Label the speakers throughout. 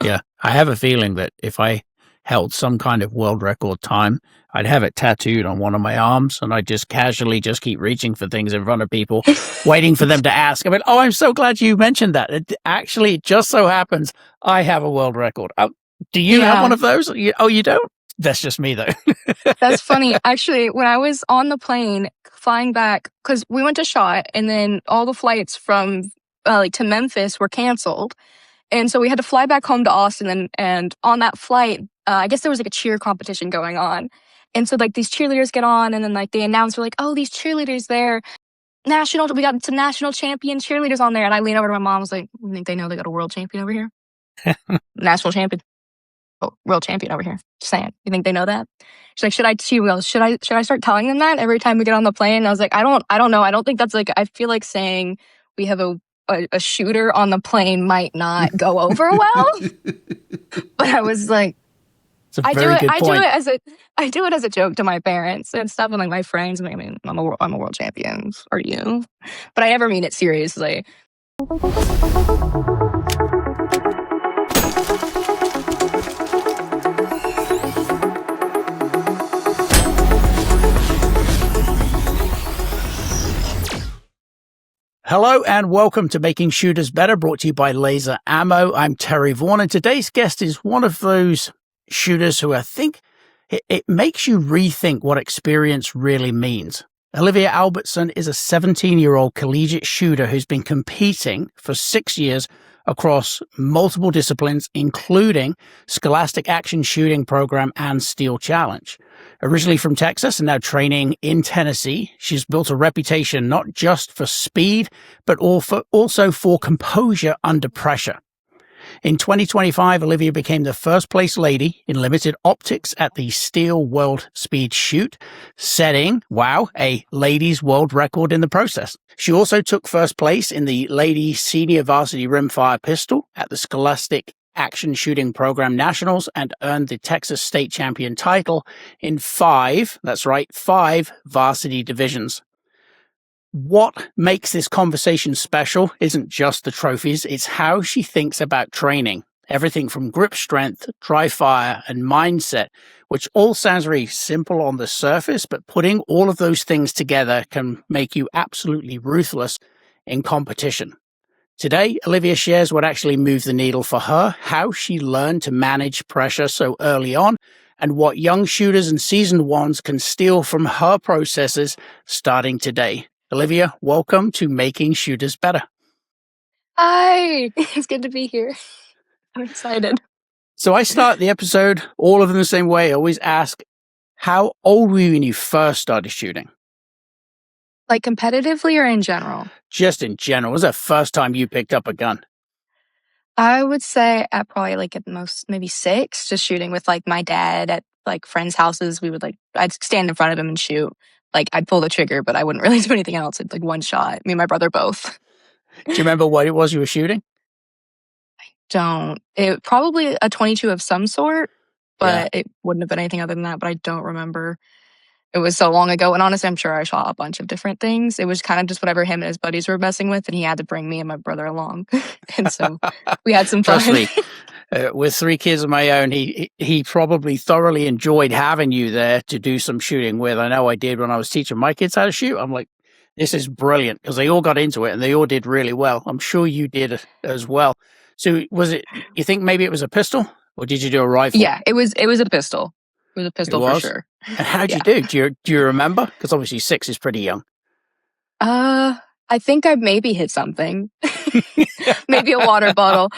Speaker 1: Yeah, I have a feeling that if I held some kind of world record time, I'd have it tattooed on one of my arms, and I'd just casually just keep reaching for things in front of people, waiting for them to ask. I mean, oh, I'm so glad you mentioned that. It actually just so happens I have a world record. Do you have one of those? Oh, you don't? That's just me, though.
Speaker 2: That's funny. Actually, when I was on the plane flying back, because we went to SHOT, and then all the flights from to Memphis were canceled. And so we had to fly back home to Austin. And on that flight, I guess there was like a cheer competition going on. And so like these cheerleaders get on, and then like they announce, we're like, oh, these cheerleaders, we got some national champion cheerleaders on there. And I lean over to my mom, I was like, you think they know they got a world champion over here? National champion. Oh, world champion over here. Just saying. You think they know that? She's like, she goes, should I start telling them that every time we get on the plane? And I was like, I don't know. I don't think that's like, I feel like saying we have a shooter on the plane might not go over well. But I was like, I do it as a joke to my parents and stuff, and like my friends. I mean, I'm a world champion. Are you? But I never mean it seriously.
Speaker 1: Hello and welcome to Making Shooters Better, brought to you by Laser Ammo. I'm Terry Vaughan, and today's guest is one of those shooters who I think it makes you rethink what experience really means. Olivia Albertson is a 17-year-old collegiate shooter who's been competing for 6 years across multiple disciplines, including Scholastic Action Shooting Program and Steel Challenge. Originally from Texas and now training in Tennessee, she's built a reputation not just for speed, but also for composure under pressure. In 2025, Olivia became the first place lady in limited optics at the Steel World Speed Shoot, setting, a ladies' world record in the process. She also took first place in the ladies' senior varsity rimfire pistol at the Scholastic Action Shooting Program Nationals and earned the Texas State Champion title in five varsity divisions. What makes this conversation special isn't just the trophies, it's how she thinks about training. Everything from grip strength, dry fire, and mindset, which all sounds very simple on the surface, but putting all of those things together can make you absolutely ruthless in competition. Today, Olivia shares what actually moved the needle for her, how she learned to manage pressure so early on, and what young shooters and seasoned ones can steal from her processes starting today. Olivia, welcome to Making Shooters Better.
Speaker 2: Hi, it's good to be here. I'm excited.
Speaker 1: So I start the episode all of them the same way. I always ask, how old were you when you first started shooting?
Speaker 2: Like competitively or in general?
Speaker 1: Just in general. When was the first time you picked up a gun?
Speaker 2: I would say at probably like at most maybe 6, just shooting with like my dad at like friends' houses. I'd stand in front of him and shoot. Like I'd pull the trigger, but I wouldn't really do anything else. It's like one shot. Me and my brother both.
Speaker 1: Do you remember what it was you were shooting?
Speaker 2: It probably a 22 of some sort, but It wouldn't have been anything other than that. But I don't remember. It was so long ago, and honestly, I'm sure I shot a bunch of different things. It was kind of just whatever him and his buddies were messing with, and he had to bring me and my brother along, and so we had some fun.
Speaker 1: Trust me, with 3 kids of my own, he probably thoroughly enjoyed having you there to do some shooting with. I know I did when I was teaching my kids how to shoot. I'm like, this is brilliant, because they all got into it and they all did really well. I'm sure you did as well. So was it? You think maybe it was a pistol, or did you do a rifle?
Speaker 2: Yeah, it was a pistol. It was a pistol for sure.
Speaker 1: And how'd you do? Do you remember? Because obviously 6 is pretty young.
Speaker 2: I think I maybe hit something. Maybe a water bottle.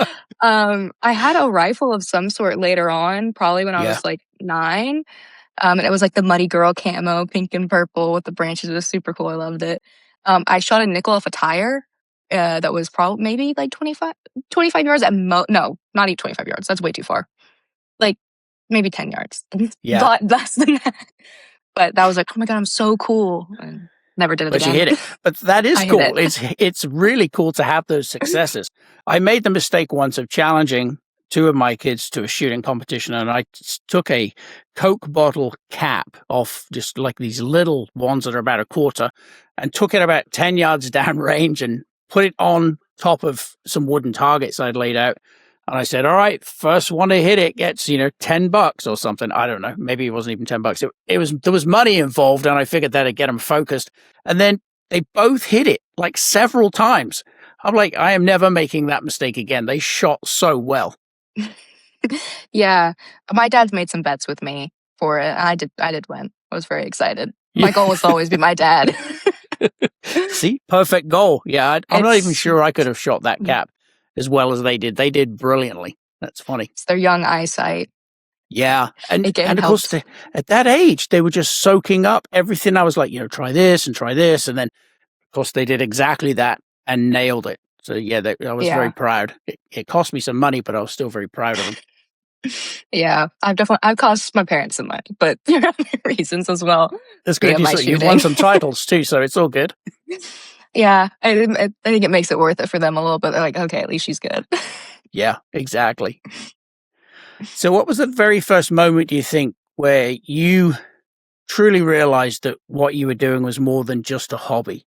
Speaker 2: I had a rifle of some sort later on, probably when I was like 9. And it was like the Muddy Girl camo, pink and purple with the branches. It was super cool. I loved it. I shot a nickel off a tire that was probably maybe like 25 yards at no, not even 25 yards. That's way too far. Like maybe 10 yards.
Speaker 1: Yeah.
Speaker 2: Less than that. But that was like, oh my God, I'm so cool. And never did it again.
Speaker 1: But you hit it. But that is cool. It's really cool to have those successes. I made the mistake once of challenging 2 of my kids to a shooting competition, and I took a Coke bottle cap off just like these little ones that are about a quarter and took it about 10 yards down range and put it on top of some wooden targets I'd laid out. And I said, all right, first one to hit it gets, $10 or something. I don't know. Maybe it wasn't even $10. There was money involved, and I figured that'd get them focused. And then they both hit it like several times. I'm like, I am never making that mistake again. They shot so well.
Speaker 2: Yeah. My dad's made some bets with me for it. I did win. I was very excited. My goal was to always be my dad.
Speaker 1: See, perfect goal. Yeah, I'm not even sure I could have shot that cap as well as they did. They did brilliantly. That's funny.
Speaker 2: It's their young eyesight.
Speaker 1: Yeah. And
Speaker 2: Again,
Speaker 1: of course, at that age, they were just soaking up everything. I was like, try this and try this. And then, of course, they did exactly that and nailed it. So, yeah, I was very proud. It cost me some money, but I was still very proud of them.
Speaker 2: Yeah, I've cost my parents some money, but there are other reasons as well.
Speaker 1: That's good. You've won some titles too, so it's all good.
Speaker 2: Yeah, I think it makes it worth it for them a little bit. They're like, okay, at least she's good.
Speaker 1: Yeah, exactly. So what was the very first moment, do you think, where you truly realized that what you were doing was more than just a hobby?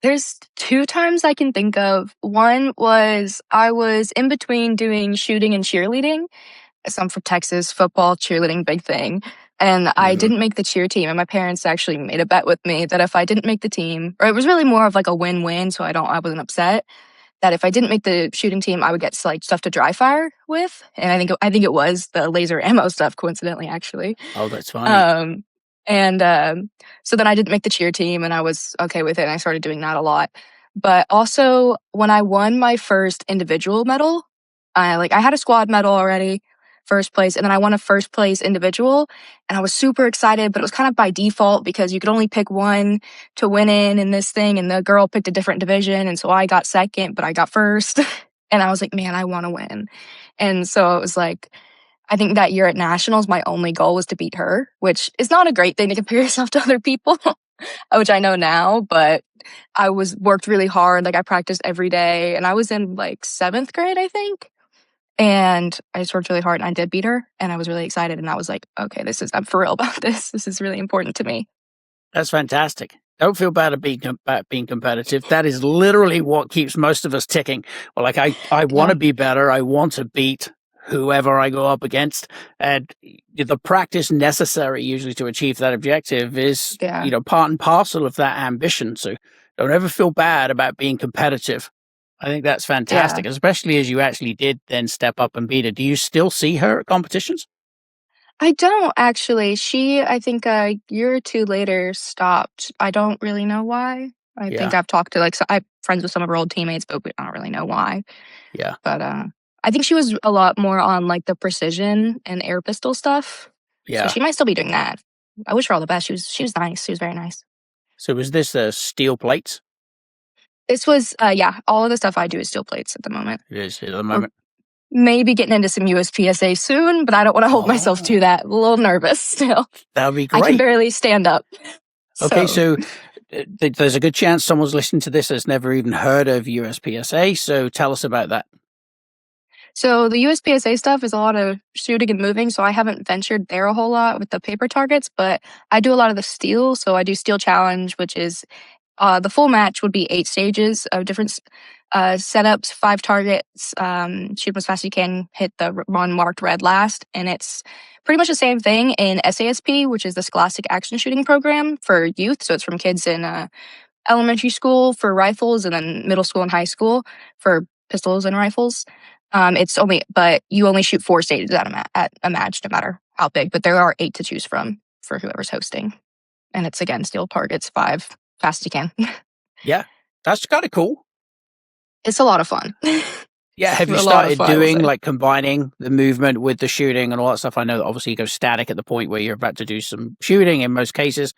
Speaker 2: There's 2 times I can think of. One was I was in between doing shooting and cheerleading. So I'm from Texas, football, cheerleading, big thing. And I didn't make the cheer team. And my parents actually made a bet with me that if I didn't make the team, or it was really more of like a win-win, so I wasn't upset, that if I didn't make the shooting team, I would get like stuff to dry fire with. And I think it was the laser ammo stuff, coincidentally, actually.
Speaker 1: Oh, that's funny.
Speaker 2: So then I didn't make the cheer team, and I was okay with it, and I started doing that a lot. But also, when I won my first individual medal, I had a squad medal already, first place, and then I won a first place individual, and I was super excited, but it was kind of by default because you could only pick one to win in this thing, and the girl picked a different division, and so I got second, but I got first, and I was like, man, I want to win. And so it was like, I think that year at nationals, my only goal was to beat her, which is not a great thing to compare yourself to other people, which I know now, but I worked really hard. Like I practiced every day, and I was in like 7th grade, I think. And I just worked really hard, and I did beat her, and I was really excited. And I was like, okay, I'm for real about this. This is really important to me.
Speaker 1: That's fantastic. Don't feel bad about being competitive. That is literally what keeps most of us ticking. Well, like I want to be better. I want to beat whoever I go up against, and the practice necessary usually to achieve that objective is part and parcel of that ambition. So don't ever feel bad about being competitive. I think that's fantastic, especially as you actually did then step up and beat her. Do you still see her at competitions?
Speaker 2: I don't actually. She, I think a year or 2 later, stopped. I don't really know why. I think I've talked to I'm friends with some of her old teammates, but I don't really know why.
Speaker 1: Yeah.
Speaker 2: But I think she was a lot more on like the precision and air pistol stuff.
Speaker 1: Yeah.
Speaker 2: So she might still be doing that. I wish her all the best. She was nice. She was very nice.
Speaker 1: So was this steel plates?
Speaker 2: This was all of the stuff I do is steel plates at the moment.
Speaker 1: It is at the moment.
Speaker 2: Maybe getting into some USPSA soon, but I don't want to hold myself to that. A little nervous still.
Speaker 1: That would be great.
Speaker 2: I can barely stand up.
Speaker 1: Okay, so there's a good chance someone's listening to this that's never even heard of USPSA. So tell us about that.
Speaker 2: So the USPSA stuff is a lot of shooting and moving, so I haven't ventured there a whole lot with the paper targets, but I do a lot of the steel. So I do steel challenge, which is the full match would be 8 stages of different setups, 5 targets, shoot them as fast as you can, hit the one marked red last, and it's pretty much the same thing in SASP, which is the Scholastic Action Shooting Program for youth. So it's from kids in elementary school for rifles, and then middle school and high school for pistols and rifles. But you only shoot 4 stages at a match, no matter how big. But there are 8 to choose from for whoever's hosting, and it's again steel targets, 5 fast as you can.
Speaker 1: Yeah, that's kind of cool.
Speaker 2: It's a lot of fun.
Speaker 1: Yeah, have you started doing like combining the movement with the shooting and all that stuff? I know that obviously you go static at the point where you're about to do some shooting in most cases.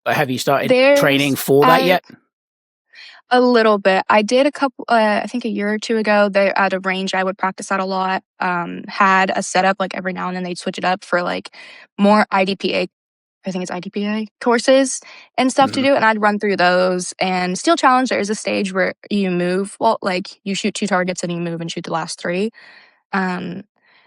Speaker 1: But have you started training for that yet?
Speaker 2: A little bit. I did a couple, I think a year or 2 ago, at a range I would practice at a lot, had a setup like every now and then they'd switch it up for like more IDPA, I think it's IDPA courses and stuff to do. And I'd run through those. And Steel Challenge, there is a stage where you move. Well, like you shoot 2 targets and you move and shoot the last 3.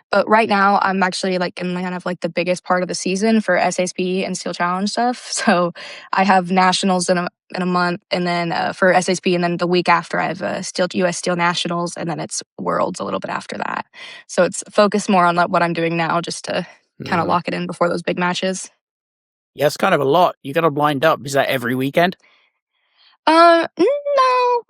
Speaker 2: But right now, I'm actually like in kind of like the biggest part of the season for SASP and Steel Challenge stuff. So I have nationals in a month, and then for SASP, and then the week after I have US Steel Nationals, and then it's Worlds a little bit after that. So it's focused more on like what I'm doing now, just to kind of lock it in before those big matches.
Speaker 1: Yeah, it's kind of a lot. You got them lined up. Is that every weekend?
Speaker 2: No.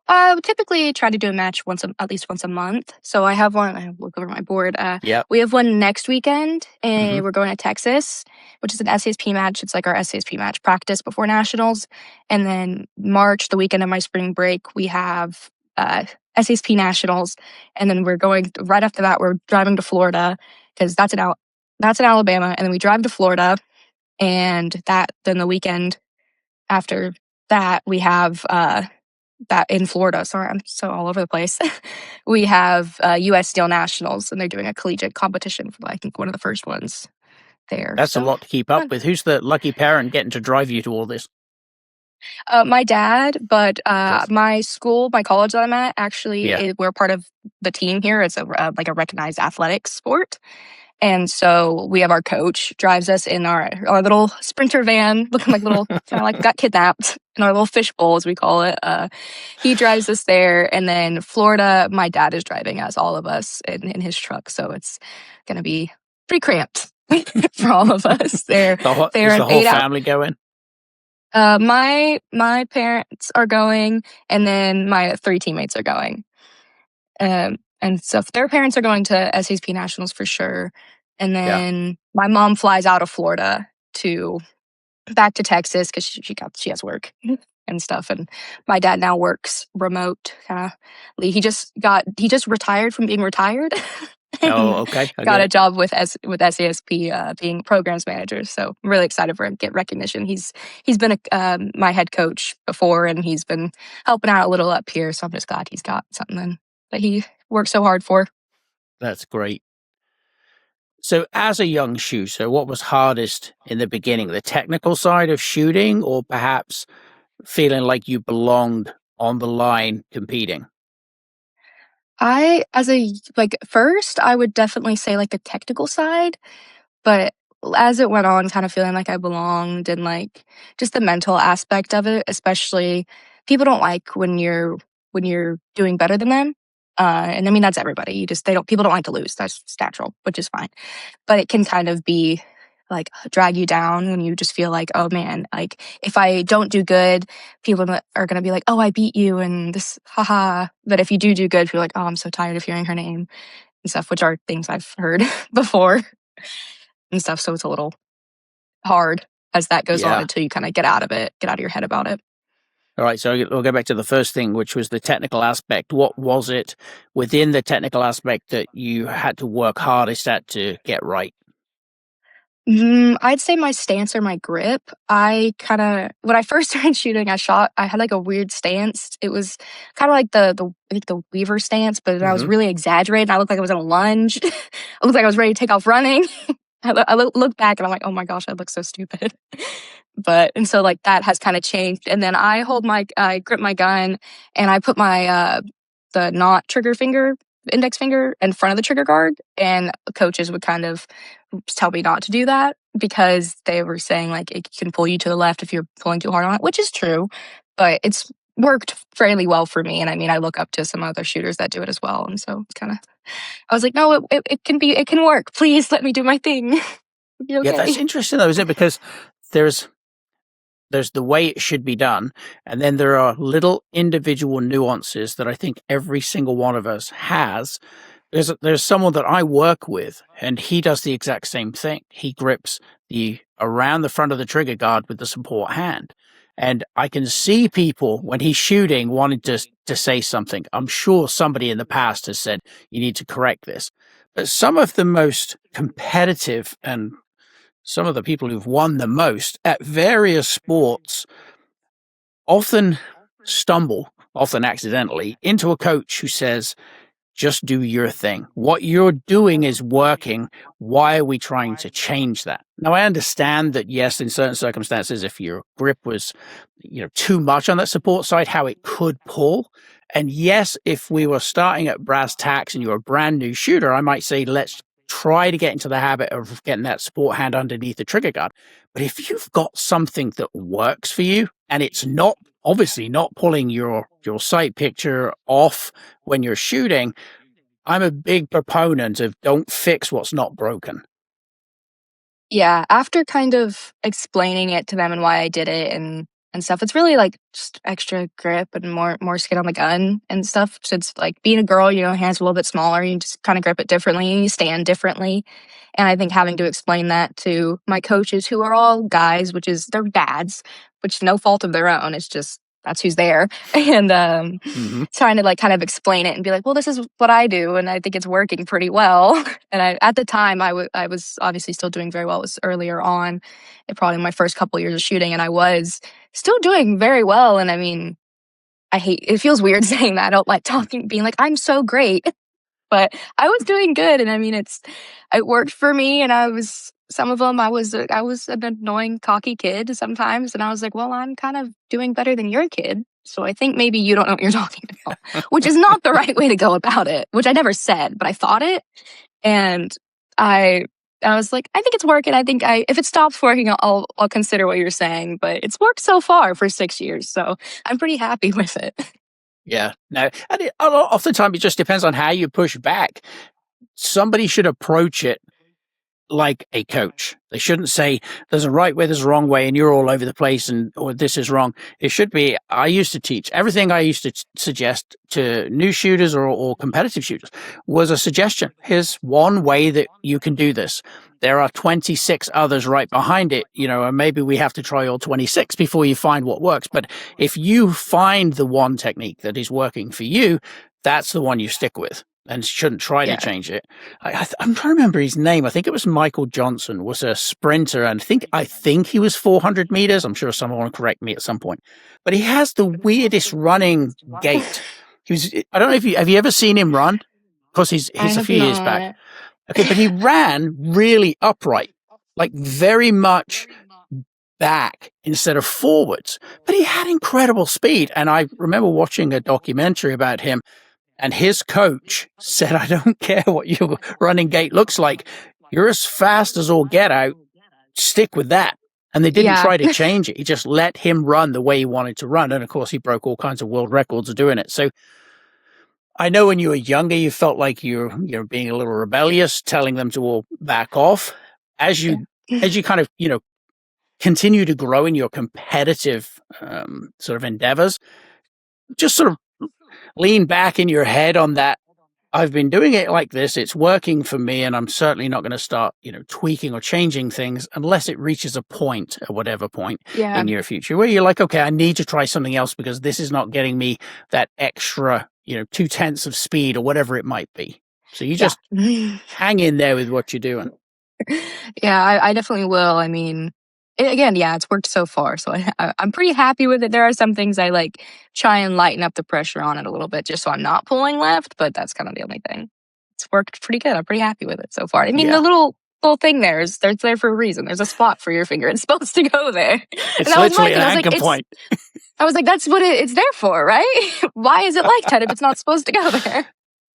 Speaker 2: I typically try to do a match at least once a month. So I have one. I look over my board.
Speaker 1: Yeah.
Speaker 2: We have one next weekend, and we're going to Texas, which is an SASP match. It's like our SASP match practice before nationals, and then March, the weekend of my spring break, we have SASP nationals, and then we're going right after that. We're driving to Florida because that's in Alabama, and then we drive to Florida, and then the weekend after that, we have that in Florida. Sorry, I'm so all over the place. We have US Steel Nationals, and they're doing a collegiate competition for, I think, one of the first ones there.
Speaker 1: That's a lot to keep up with. Who's the lucky parent getting to drive you to all this?
Speaker 2: My dad, but
Speaker 1: Yes.
Speaker 2: my school, my college that I'm at, actually,
Speaker 1: Yeah.
Speaker 2: we're part of the team here. It's like a recognized athletics sport. And so we have our coach drives us in our little Sprinter van, looking like little, kind of like got kidnapped in our little fishbowl, as we call it. He drives us there. And then Florida, my dad is driving us, all of us, in his truck. So it's going to be pretty cramped for all of us. They're
Speaker 1: Is the
Speaker 2: an
Speaker 1: whole
Speaker 2: 8 hour.
Speaker 1: family going?
Speaker 2: My parents are going, and then my 3 teammates are going. And so their parents are going to SASP Nationals for sure. And then my mom flies out of Florida back to Texas because she has work and stuff. And my dad now works remote. He just retired from being retired.
Speaker 1: Oh, okay.
Speaker 2: Got a job with SASP being programs manager. So I'm really excited for him to get recognition. He's been my head coach before, and he's been helping out a little up here. So I'm just glad he's got something that he worked so hard for.
Speaker 1: That's great. So as a young shooter, what was hardest in the beginning? The technical side of shooting, or perhaps feeling like you belonged on the line competing?
Speaker 2: First, I would definitely say like the technical side, but as it went on, kind of feeling like I belonged, and like just the mental aspect of it, especially people don't like when you're doing better than them. And I mean, that's everybody. People don't like to lose. That's just natural, which is fine. But it can kind of be like drag you down when you just feel like, oh man, like if I don't do good, people are going to be like, oh, I beat you and this, haha. But if you do good, people are like, oh, I'm so tired of hearing her name and stuff, which are things I've heard before and stuff. So it's a little hard as that goes on until you kind of get out of your head about it.
Speaker 1: All right, so we'll go back to the first thing, which was the technical aspect. What was it within the technical aspect that you had to work hardest at to get right?
Speaker 2: I'd say my stance or my grip. When I first started shooting, I had like a weird stance. It was kind of like the Weaver stance, but I was really exaggerated. I looked like I was in a lunge. I looked like I was ready to take off running. I look back and I'm like, oh my gosh, I look so stupid. And so like that has kind of changed. And then I grip my gun, and I put my the not index finger in front of the trigger guard, and coaches would kind of tell me not to do that because they were saying like it can pull you to the left if you're pulling too hard on it, which is true, but it's worked fairly well for me. And I mean, I look up to some other shooters that do it as well, and so it's kind of, I was like, no, it can work. Please let me do my thing. Okay.
Speaker 1: Yeah, that's interesting though, is it? Because there's the way it should be done, and then there are little individual nuances that I think every single one of us has. There's someone that I work with, and he does the exact same thing. He grips around the front of the trigger guard with the support hand. And I can see people when he's shooting wanting to say something. I'm sure somebody in the past has said, you need to correct this. But some of the most competitive and some of the people who've won the most at various sports often stumble, often accidentally, into a coach who says, just do your thing. What you're doing is working. Why are we trying to change that? Now, I understand that, yes, in certain circumstances, if your grip was, too much on that support side, how it could pull. And yes, if we were starting at brass tacks and you're a brand new shooter, I might say, let's try to get into the habit of getting that sport hand underneath the trigger guard. But if you've got something that works for you and it's not obviously not pulling your sight picture off when you're shooting, I'm a big proponent of don't fix what's not broken.
Speaker 2: Yeah, after kind of explaining it to them and why I did it and stuff, it's really like just extra grip and more skin on the gun and stuff. So it's like being a girl, hands are a little bit smaller, you just kind of grip it differently and you stand differently. And I think having to explain that to my coaches, who are all guys, which is their dads, which is no fault of their own, it's just that's who's there. And trying to like kind of explain it and be like, well, this is what I do, and I think it's working pretty well. And at the time, I was obviously still doing very well. It was earlier on, probably my first couple years of shooting, and I was still doing very well. And I mean, it feels weird saying that. I don't like being like, I'm so great. But I was doing good, and I mean, it worked for me. And some of them, I was an annoying, cocky kid sometimes, and I was like, well, I'm kind of doing better than your kid, so I think maybe you don't know what you're talking about, which is not the right way to go about it. Which I never said, but I thought it, and I was like, I think it's working. I think if it stops working, I'll consider what you're saying. But it's worked so far for 6 years, so I'm pretty happy with it.
Speaker 1: Yeah, no, and a lot of the time it just depends on how you push back. Somebody should approach it like a coach. They shouldn't say there's a right way, there's a wrong way, and you're all over the place, or this is wrong. It should be, I used to teach everything I used to suggest to new shooters or competitive shooters was a suggestion. Here's one way that you can do this. There are 26 others right behind it, and maybe we have to try all 26 before you find what works. But if you find the one technique that is working for you, that's the one you stick with and shouldn't try to change it. I'm trying to remember his name. I think it was Michael Johnson, was a sprinter, and I think he was 400 meters. I'm sure someone will correct me at some point. But he has the weirdest running gait. I don't know if have you ever seen him run? Because he's a few years back. Okay, but he ran really upright, like very much back instead of forwards. But he had incredible speed. And I remember watching a documentary about him, and his coach said, I don't care what your running gait looks like. You're as fast as all get out. Stick with that. And they didn't try to change it. He just let him run the way he wanted to run. And of course, he broke all kinds of world records of doing it. So I know when you were younger, you felt like you're being a little rebellious, telling them to all back off. As you kind of, continue to grow in your competitive sort of endeavors, just sort of lean back in your head on that. I've been doing it like this. It's working for me, and I'm certainly not going to start, tweaking or changing things unless it reaches a point, at whatever point in your future, where you're like, okay, I need to try something else because this is not getting me that extra, 0.2 of speed or whatever it might be. So you just hang in there with what you're doing.
Speaker 2: Yeah, I definitely will. I mean, it's worked so far, so I'm pretty happy with it. There are some things I like try and lighten up the pressure on it a little bit, just so I'm not pulling left. But that's kind of the only thing. It's worked pretty good. I'm pretty happy with it so far. I mean, the little thing there's there for a reason. There's a spot for your finger. It's supposed to go there.
Speaker 1: It's literally an anchor point.
Speaker 2: I was like, that's what it's there for, right? Why is it like that if it's not supposed to go there?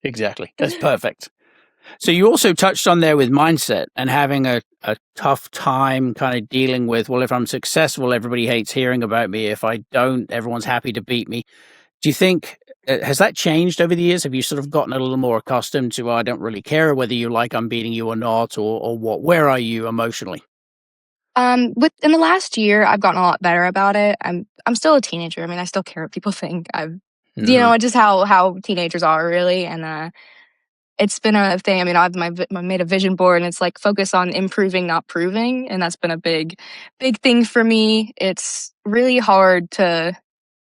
Speaker 1: Exactly. That's perfect. So you also touched on there with mindset and having a tough time kind of dealing with, well, if I'm successful, everybody hates hearing about me. If I don't, everyone's happy to beat me. Do you think, has that changed over the years? Have you sort of gotten a little more accustomed to, I don't really care whether you like I'm beating you or not, or what? Where are you emotionally?
Speaker 2: In the last year, I've gotten a lot better about it. I'm still a teenager. I mean, I still care what people think. Just how teenagers are really, and it's been a thing. I mean, I've made a vision board, and it's like focus on improving, not proving, and that's been a big thing for me. It's really hard to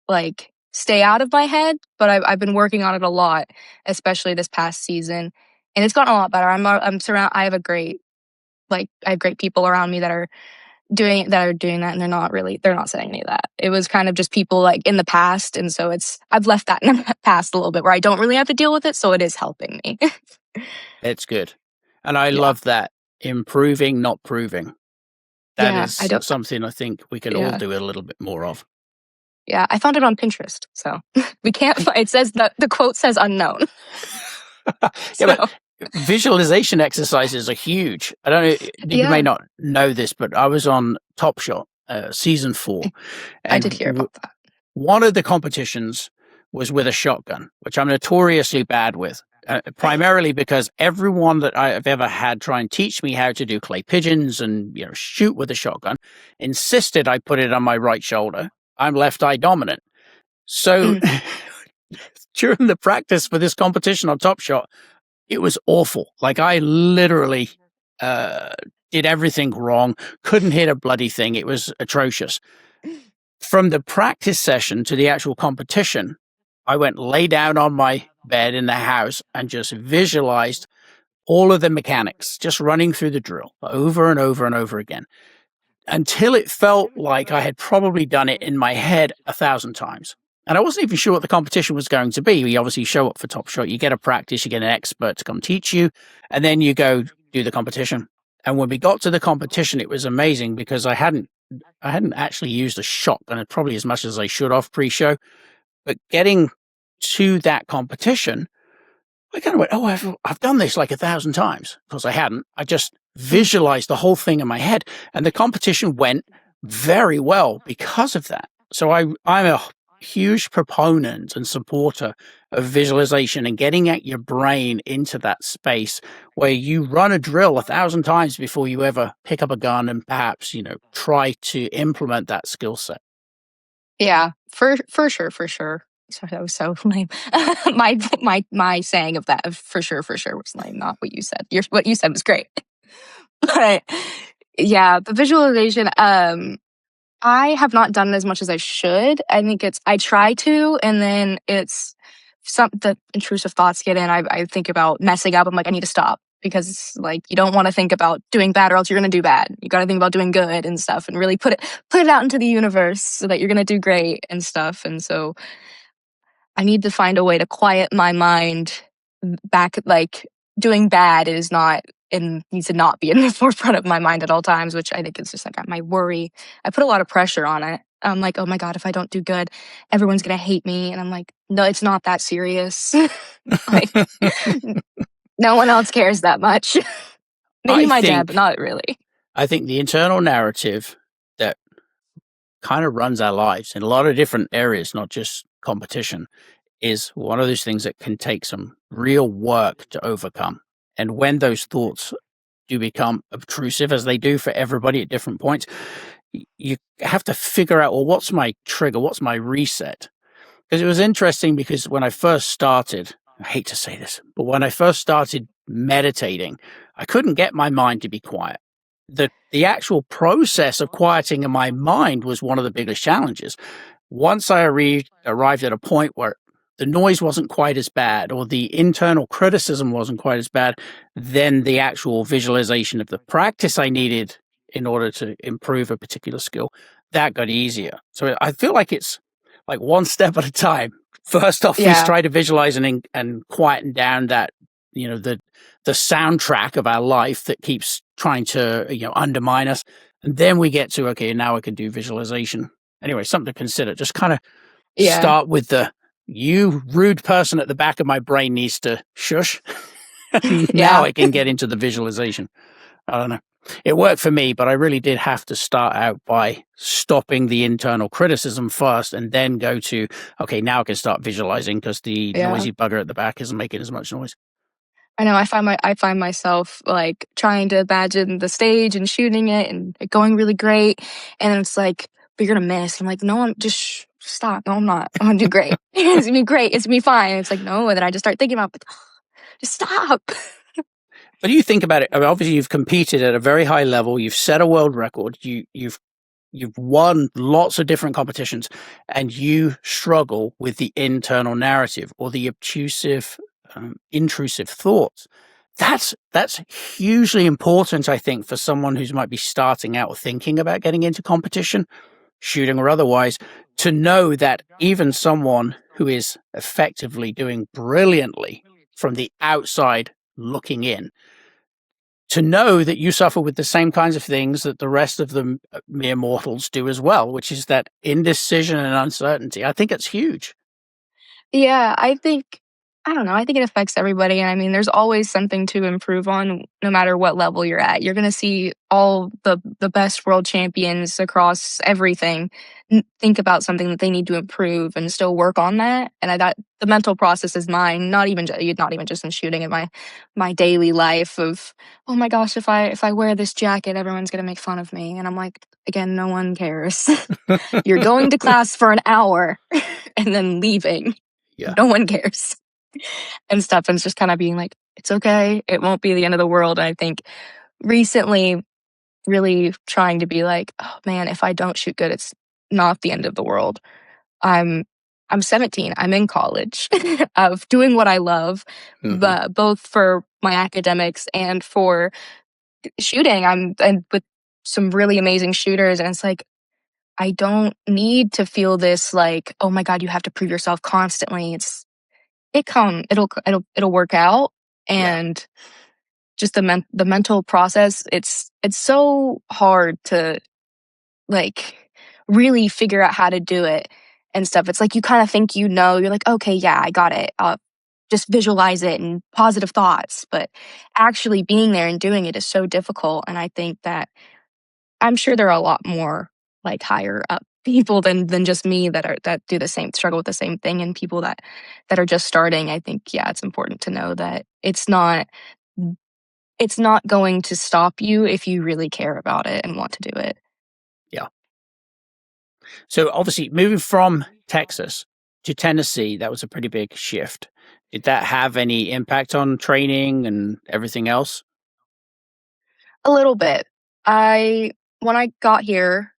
Speaker 2: like stay out of my head, but I've been working on it a lot, especially this past season, and it's gotten a lot better. I have great people around me that are doing that, and they're not saying any of that. It was kind of just people like in the past, and so I've left that in the past a little bit where I don't really have to deal with it, so it is helping me.
Speaker 1: It's good. And I love that. Improving, not proving. That is something I think we can all do a little bit more of.
Speaker 2: Yeah, I found it on Pinterest, so we can't. It says the quote says unknown.
Speaker 1: But visualization exercises are huge. I don't know, you may not know this, but I was on Top Shot, season 4.
Speaker 2: I did
Speaker 1: And
Speaker 2: hear about that.
Speaker 1: one of the competitions was with a shotgun, which I'm notoriously bad with, primarily because everyone that I've ever had try and teach me how to do clay pigeons and shoot with a shotgun insisted I put it on my right shoulder. I'm left eye dominant. So during the practice for this competition on Top Shot, it was awful. Like, I literally did everything wrong, couldn't hit a bloody thing. It was atrocious. From the practice session to the actual competition, I went lay down on my bed in the house and just visualized all of the mechanics, just running through the drill over and over and over again, until it felt like I had probably done it in my head 1,000 times. And I wasn't even sure what the competition was going to be. We obviously show up for Top Shot, you get a practice, you get an expert to come teach you, and then you go do the competition. And when we got to the competition, it was amazing because I hadn't actually used a shotgun probably as much as I should have pre-show. But getting to that competition, I kind of went, oh, I've done this like 1,000 times. Because I hadn't. I just visualized the whole thing in my head. And the competition went very well because of that. So I'm a huge proponent and supporter of visualization and getting at your brain into that space where you run a drill 1,000 times before you ever pick up a gun and perhaps, try to implement that skill set.
Speaker 2: Yeah, for sure. Sorry, that was so lame. my saying of that for sure was lame, not what you said. What you said was great. But yeah, the visualization, I have not done it as much as I should. I think I try to, and then it's the intrusive thoughts get in. I think about messing up. I'm like, I need to stop, because like, you don't want to think about doing bad or else you're going to do bad. You got to think about doing good and stuff, and really put it out into the universe so that you're going to do great and stuff. And so I need to find a way to quiet my mind back. Like, doing bad is not and needs to not be in the forefront of my mind at all times, which I think is just like my worry. I put a lot of pressure on it. I'm like, oh my God, if I don't do good, everyone's going to hate me. And I'm like, no, it's not that serious. Like, no one else cares that much. Maybe my dad, but not really.
Speaker 1: I think the internal narrative that kind of runs our lives in a lot of different areas, not just competition, is one of those things that can take some real work to overcome. And when those thoughts do become obtrusive, as they do for everybody at different points, you have to figure out, well, what's my trigger? What's my reset? Because it was interesting, because when I first started, I hate to say this, but when I first started meditating, I couldn't get my mind to be quiet. The actual process of quieting in my mind was one of the biggest challenges. Once I arrived at a point where the noise wasn't quite as bad, or the internal criticism wasn't quite as bad, then the actual visualization of the practice I needed in order to improve a particular skill, that got easier. So I feel like it's like one step at a time. First off, we try to visualize and quieten down that, the soundtrack of our life that keeps trying to, undermine us. And then we get to, okay, now I can do visualization. Anyway, something to consider. Just kind of start with you rude person at the back of my brain needs to shush. Now I can get into the visualization. I don't know. It worked for me, but I really did have to start out by stopping the internal criticism first and then go to, okay, now I can start visualizing, because the noisy bugger at the back isn't making as much noise.
Speaker 2: I know. I find myself like trying to imagine the stage and shooting it and it going really great, and then it's like, but you're gonna miss. I'm like, no, I'm just stop. No, I'm not. I'm gonna do great. It's gonna be great. It's gonna be fine. And it's like, no. And then I just start thinking about, just stop.
Speaker 1: But you think about it. I mean, obviously, you've competed at a very high level. You've set a world record. You've won lots of different competitions, and you struggle with the internal narrative or the obtrusive, intrusive thoughts. That's hugely important, I think, for someone who might be starting out or thinking about getting into competition, shooting or otherwise, to know that even someone who is effectively doing brilliantly from the outside looking in, to know that you suffer with the same kinds of things that the rest of the mere mortals do as well, which is that indecision and uncertainty. I think it's huge.
Speaker 2: Yeah, I think I don't know. I think it affects everybody. And I mean, there's always something to improve on no matter what level you're at. You're going to see all the best world champions across everything think about something that they need to improve and still work on that. And that the mental process is mine, not even just in shooting, in my daily life of, oh my gosh, if I wear this jacket, everyone's going to make fun of me. And I'm like, again, no one cares. You're going to class for an hour and then leaving.
Speaker 1: Yeah.
Speaker 2: No one cares and stuff. And it's just kind of being like, it's okay. It won't be the end of the world. And I think recently, really trying to be like, oh man, if I don't shoot good, it's not the end of the world. I'm I'm 17. I'm in college of doing what I love,
Speaker 1: Hmm.
Speaker 2: but both for my academics and for shooting. I'm with some really amazing shooters, and it's like I don't need to feel this like, oh my god, you have to prove yourself constantly. It'll work out,
Speaker 1: Yeah.
Speaker 2: and just the mental process, it's so hard to like really figure out how to do it and stuff. It's like you kind of think, you're like, okay, yeah, I got it. I'll just visualize it and positive thoughts, but actually being there and doing it is so difficult. And I think that I'm sure there are a lot more like higher up people than just me that do the same, struggle with the same thing, and people that are just starting. I think, yeah, it's important to know that it's not going to stop you if you really care about it and want to do it.
Speaker 1: Yeah. So obviously, moving from Texas to Tennessee, that was a pretty big shift. Did that have any impact on training and everything else?
Speaker 2: A little bit. I When I got here,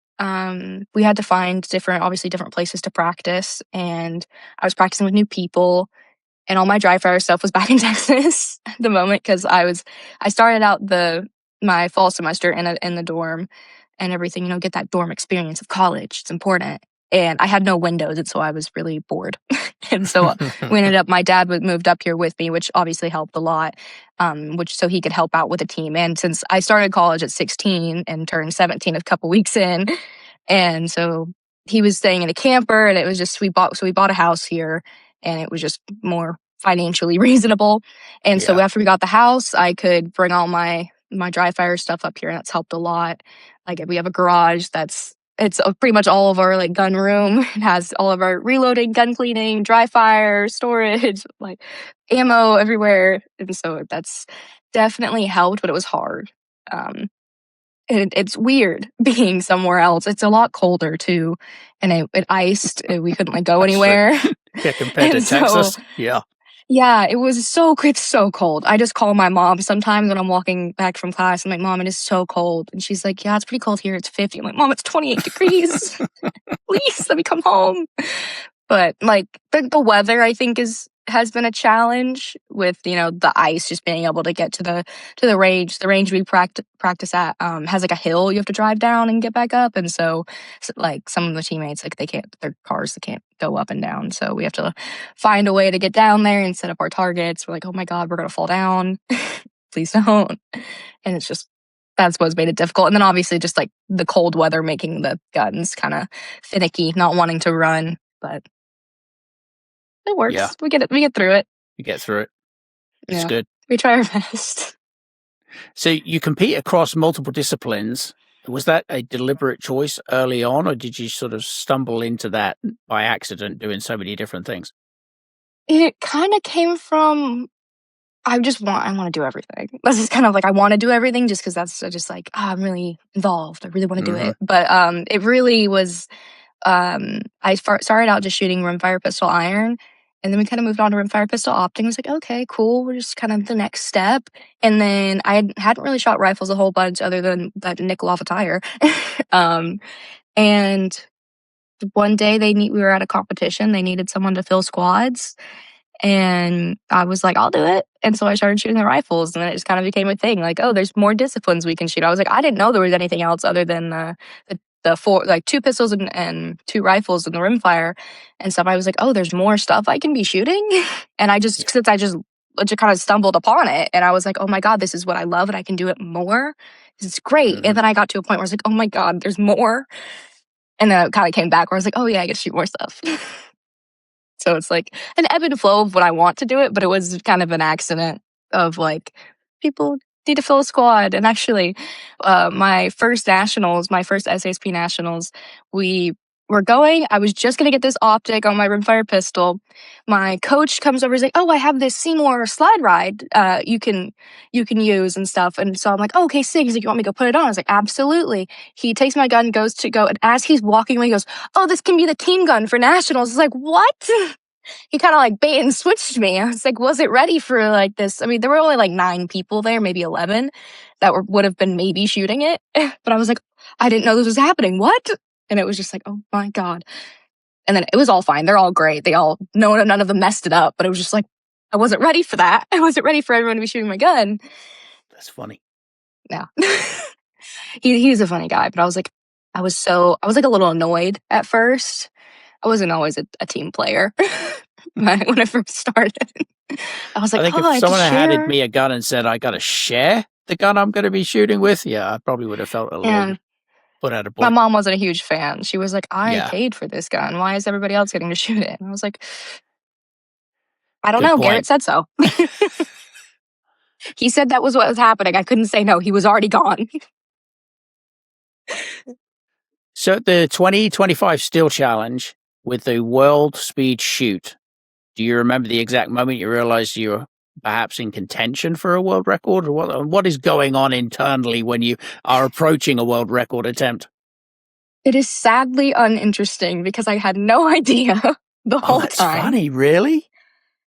Speaker 2: we had to find obviously different places to practice, and I was practicing with new people, and all my dry fire stuff was back in Texas at the moment because I started out my fall semester in the dorm and everything. Get that dorm experience of college. It's important. And I had no windows, and so I was really bored. And so we ended up. My dad moved up here with me, which obviously helped a lot. Which so he could help out with the team. And since I started college at 16 and turned 17 a couple weeks in, and so he was staying in a camper, and it was just we bought a house here, and it was just more financially reasonable. And so
Speaker 1: Yeah.
Speaker 2: after we got the house, I could bring all my dry fire stuff up here, and that's helped a lot. Like we have a garage it's pretty much all of our like gun room. It has all of our reloading, gun cleaning, dry fire, storage, like ammo everywhere. And so that's definitely helped, but it was hard. Um, and it's weird being somewhere else. It's a lot colder too, and it iced. We couldn't like go
Speaker 1: That's true.
Speaker 2: anywhere,
Speaker 1: Yeah, compared to
Speaker 2: and so
Speaker 1: Texas. Yeah.
Speaker 2: yeah, it's so cold. I just call my mom sometimes when I'm walking back from class. I'm like, Mom, it is so cold, and she's like, Yeah, it's pretty cold here. It's 50. I'm like, Mom, it's 28 degrees. Please let me come home. But like the weather, I think has been a challenge with the ice, just being able to get to the range. The range we practice at has like a hill you have to drive down and get back up, and so like some of the teammates, like their cars, they can't go up and down, so we have to find a way to get down there and set up our targets. We're like, oh my god, we're gonna fall down. Please don't. And it's just that's what's made it difficult. And then obviously just like the cold weather making the guns kind of finicky, not wanting to run, but it
Speaker 1: Yeah.
Speaker 2: works. We get through it.
Speaker 1: You get through it. It's
Speaker 2: Yeah.
Speaker 1: good.
Speaker 2: We try our best.
Speaker 1: So you compete across multiple disciplines. Was that a deliberate choice early on, or did you sort of stumble into that by accident doing so many different things?
Speaker 2: It kind of came from I want to do everything. That's just kind of like I want to do everything just because that's just like I'm really involved. I really want to do
Speaker 1: Hmm.
Speaker 2: it. But it really was. Started out just shooting rimfire pistol iron, and then we kind of moved on to rimfire pistol optic. I was like, okay, cool. We're just kind of the next step. And then hadn't really shot rifles a whole bunch other than that nickel off a tire. um, and one day we were at a competition. They needed someone to fill squads, and I was like, I'll do it. And so I started shooting the rifles, and then it just kind of became a thing. Like, oh, there's more disciplines we can shoot. I was like, I didn't know there was anything else other than the four, like two pistols and two rifles and the rimfire and stuff. I was like, oh, there's more stuff I can be shooting. And
Speaker 1: Yeah.
Speaker 2: since I just kind of stumbled upon it, and I was like, oh my god, this is what I love, and I can do it more. This is great.
Speaker 1: Hmm.
Speaker 2: And then I got to a point where I was like, oh my god, there's more. And then it kind of came back where I was like, oh yeah, I get to shoot more stuff. So it's like an ebb and flow of when I want to do it, but it was kind of an accident of like people need to fill a squad. And actually, my first nationals, my first SASP nationals, we were going. I was just gonna get this optic on my rimfire pistol. My coach comes over, he's like, "Oh, I have this Seymour slide ride. You can use and stuff." And so I'm like, "Oh, okay, sick." He's like, "You want me to go put it on?" I was like, "Absolutely." He takes my gun, goes to go, and as he's walking away, he goes, "Oh, this can be the team gun for nationals." I was like, "What?" He kind of like bait and switched me. I was like, was it ready for like this? I mean, there were only like 9 people there, maybe 11 that would have been maybe shooting it. But I was like, I didn't know this was happening. What? And it was just like, oh my God. And then it was all fine. They're all great. None of them messed it up. But it was just like, I wasn't ready for that. I wasn't ready for everyone to be shooting my gun.
Speaker 1: That's funny.
Speaker 2: Yeah. He's a funny guy. But I was like a little annoyed at first. I wasn't always a team player when I first started. I was like,
Speaker 1: I think if someone had handed me a gun and said, I got to share the gun I'm going to be shooting with, I probably would have felt a little put out of point.
Speaker 2: My mom wasn't a huge fan. She was like, I paid for this gun. Why is everybody else getting to shoot it? And I was like, I don't know. Point. Garrett said so. He said that was what was happening. I couldn't say no. He was already gone.
Speaker 1: So the 2025 Steel Challenge with the World Speed Shoot, do you remember the exact moment you realized you were perhaps in contention for a world record? Or what is going on internally when you are approaching a world record attempt?
Speaker 2: It is sadly uninteresting because I had no idea the whole time.
Speaker 1: That's funny, really?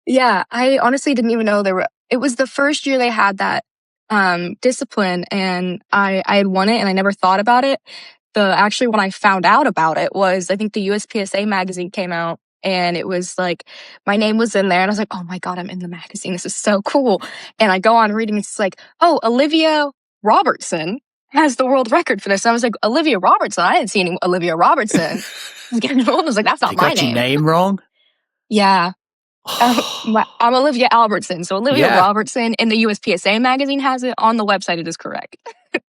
Speaker 2: Yeah, I honestly didn't even know it was the first year they had that discipline, and I had won it and I never thought about it. Actually, when I found out about it was, I think the USPSA magazine came out and it was like, my name was in there and I was like, oh my God, I'm in the magazine. This is so cool. And I go on reading, it's like, oh, Olivia Robertson has the world record for this. And I was like, Olivia Robertson? I didn't see any Olivia Robertson. I was like, that's not my name.
Speaker 1: Got your name wrong?
Speaker 2: Yeah. I'm Olivia Albertson. So Olivia Robertson in the USPSA magazine has it. On the website, it is correct.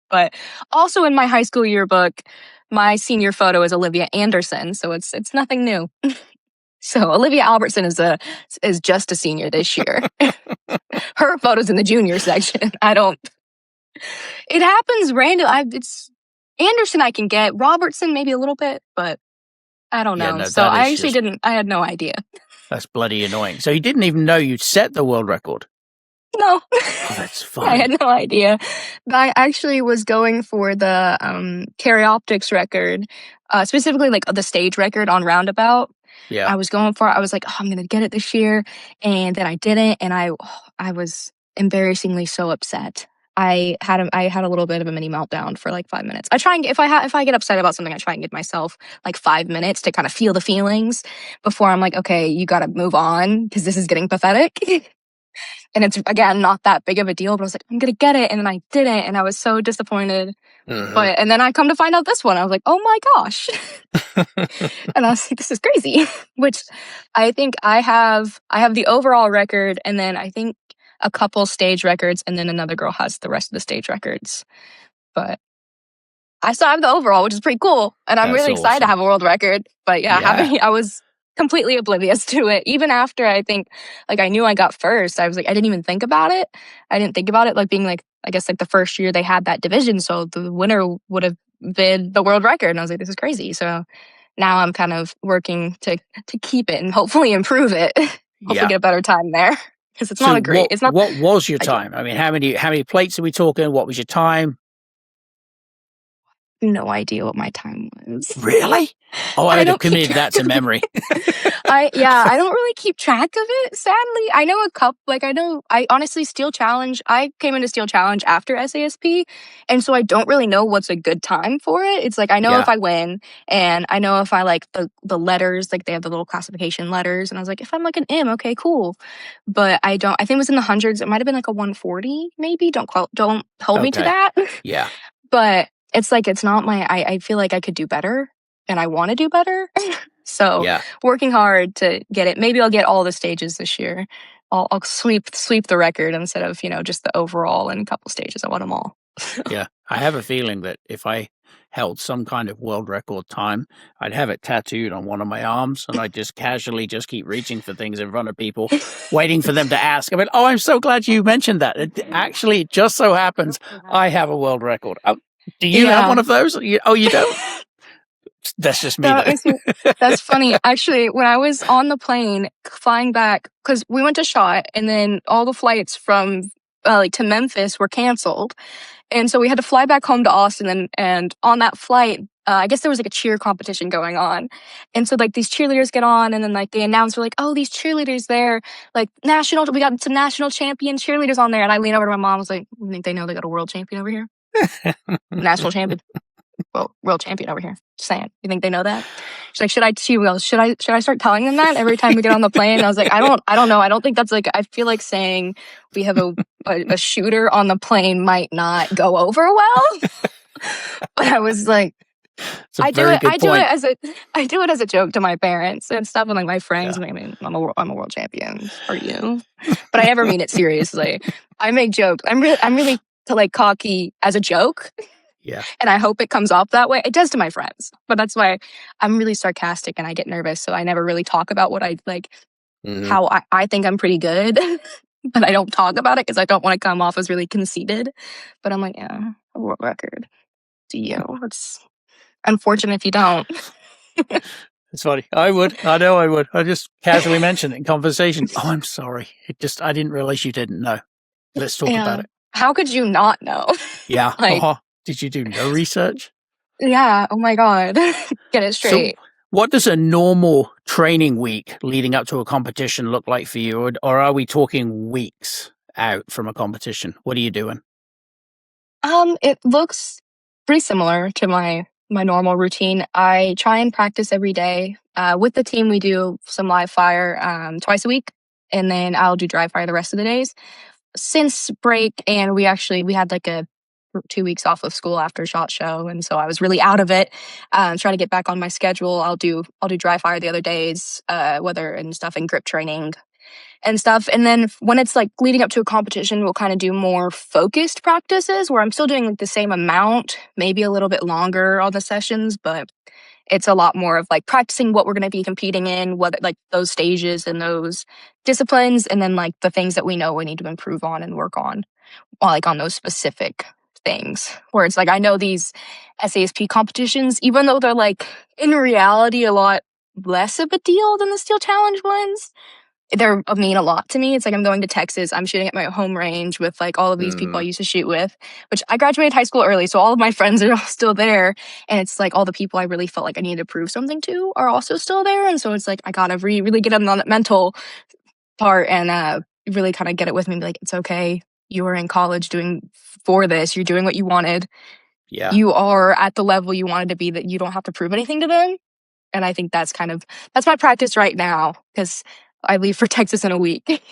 Speaker 2: But also in my high school yearbook, my senior photo is Olivia Anderson. So it's nothing new. So Olivia Albertson is just a senior this year. Her photo's in the junior section. It happens random. It's Anderson I can get. Robertson maybe a little bit, but I don't know. So I actually I had no idea.
Speaker 1: That's bloody annoying. So you didn't even know you'd set the world record?
Speaker 2: No.
Speaker 1: Oh, that's funny.
Speaker 2: I had no idea. I actually was going for the carry optics record, specifically like the stage record on Roundabout.
Speaker 1: Yeah.
Speaker 2: I was going for it. I was like, oh, I'm going to get it this year. And then I didn't. And I was embarrassingly so upset. I had a little bit of a mini meltdown for like 5 minutes. I try and if I get upset about something, I try and give myself like 5 minutes to kind of feel the feelings before I'm like, okay, you got to move on because this is getting pathetic. And it's, again, not that big of a deal, but I was like, I'm going to get it. And then I didn't. And I was so disappointed. Mm-hmm. And then I come to find out this one. I was like, oh my gosh. And I was like, this is crazy. Which I think I have the overall record. And then I think a couple stage records. And then another girl has the rest of the stage records. But I still have the overall, which is pretty cool. And I'm really excited to have a world record. But I was completely oblivious to it. Even after I think, like, I knew I got first, I was like, I didn't even think about it. I didn't think about it like being like, I guess like the first year they had that division. So the winner would have been the world record. And I was like, this is crazy. So now I'm kind of working to keep it and hopefully improve it. Hopefully get a better time there. Because it's not a great, it's not.
Speaker 1: What was your time? I mean, how many plates are we talking? What was your time?
Speaker 2: No idea what my time was.
Speaker 1: Really? Oh, I would have committed that to memory.
Speaker 2: I don't really keep track of it, sadly. I know a couple, I honestly, Steel Challenge, I came into Steel Challenge after SASP, and so I don't really know what's a good time for it. It's like, I know if I win, and I know if I like the letters, like they have the little classification letters, and I was like, if I'm like an M, okay, cool. But I think it was in the hundreds, it might have been like a 140, maybe, don't hold me to that.
Speaker 1: Yeah.
Speaker 2: But it's like, it's not I feel like I could do better and I want to do better. So working hard to get it. Maybe I'll get all the stages this year. I'll sweep the record instead of, just the overall and a couple stages. I want them all.
Speaker 1: Yeah. I have a feeling that if I held some kind of world record time, I'd have it tattooed on one of my arms, and I'd just casually just keep reaching for things in front of people, waiting for them to ask. I mean, oh, I'm so glad you mentioned that. It just so happens I have a world record. Do you have one of those? You don't? That's just me.
Speaker 2: That's funny. Actually, when I was on the plane flying back, because we went to SHOT, and then all the flights from to Memphis were canceled, and so we had to fly back home to Austin. And on that flight, I guess there was like a cheer competition going on, and so like these cheerleaders get on, and then like they announce, we're like, oh, these cheerleaders there, like we got some national champion cheerleaders on there. And I lean over to my mom, was like, I think they know they got a world champion over here, national champion. Well, world champion over here. Just saying. You think they know that? She's like, should I start telling them that every time we get on the plane? And I was like, I don't know. I don't think that's like, I feel like saying we have a shooter on the plane might not go over well. But I was like, I do it as a joke to my parents and stuff, and like my friends. Yeah. I mean, I'm a world champion. Are you? But I never mean it seriously. I make jokes. I'm really like cocky as a joke.
Speaker 1: Yeah.
Speaker 2: And I hope it comes off that way. It does to my friends, but that's why I'm really sarcastic and I get nervous. So I never really talk about what I like, how I think I'm pretty good, but I don't talk about it because I don't want to come off as really conceited. But I'm like, yeah, a world record. Do you? It's unfortunate if you don't.
Speaker 1: It's funny. I know I would. I just casually mentioned it in conversation. Oh, I'm sorry. I didn't realize you didn't know. Let's talk about it.
Speaker 2: How could you not know?
Speaker 1: Yeah. Did you do no research?
Speaker 2: Yeah. Oh my God. Get it straight.
Speaker 1: So what does a normal training week leading up to a competition look like for you? Or are we talking weeks out from a competition? What are you doing?
Speaker 2: It looks pretty similar to my normal routine. I try and practice every day. With the team, we do some live fire twice a week, and then I'll do dry fire the rest of the days. Since break, and we had like a 2 weeks off of school after SHOT Show, and so I was really out of it. Trying to get back on my schedule. I'll do dry fire the other days, weather and stuff, and grip training and stuff. And then when it's like leading up to a competition, we'll kind of do more focused practices where I'm still doing like the same amount, maybe a little bit longer on the sessions, but it's a lot more of like practicing what we're going to be competing in, what like those stages and those disciplines, and then like the things that we know we need to improve on and work on, like on those specific things. Where it's like, I know these SASP competitions, even though they're like in reality a lot less of a deal than the Steel Challenge ones, they're mean a lot to me. It's like I'm going to Texas. I'm shooting at my home range with like all of these people I used to shoot with, which I graduated high school early. So all of my friends are all still there. And it's like all the people I really felt like I needed to prove something to are also still there. And so it's like, I got to really get on that mental part and really kind of get it with me. Be like, it's okay. You were in college doing for this. You're doing what you wanted.
Speaker 1: Yeah.
Speaker 2: You are at the level you wanted to be, that you don't have to prove anything to them. And I think that's my practice right now, because I leave for Texas in a week.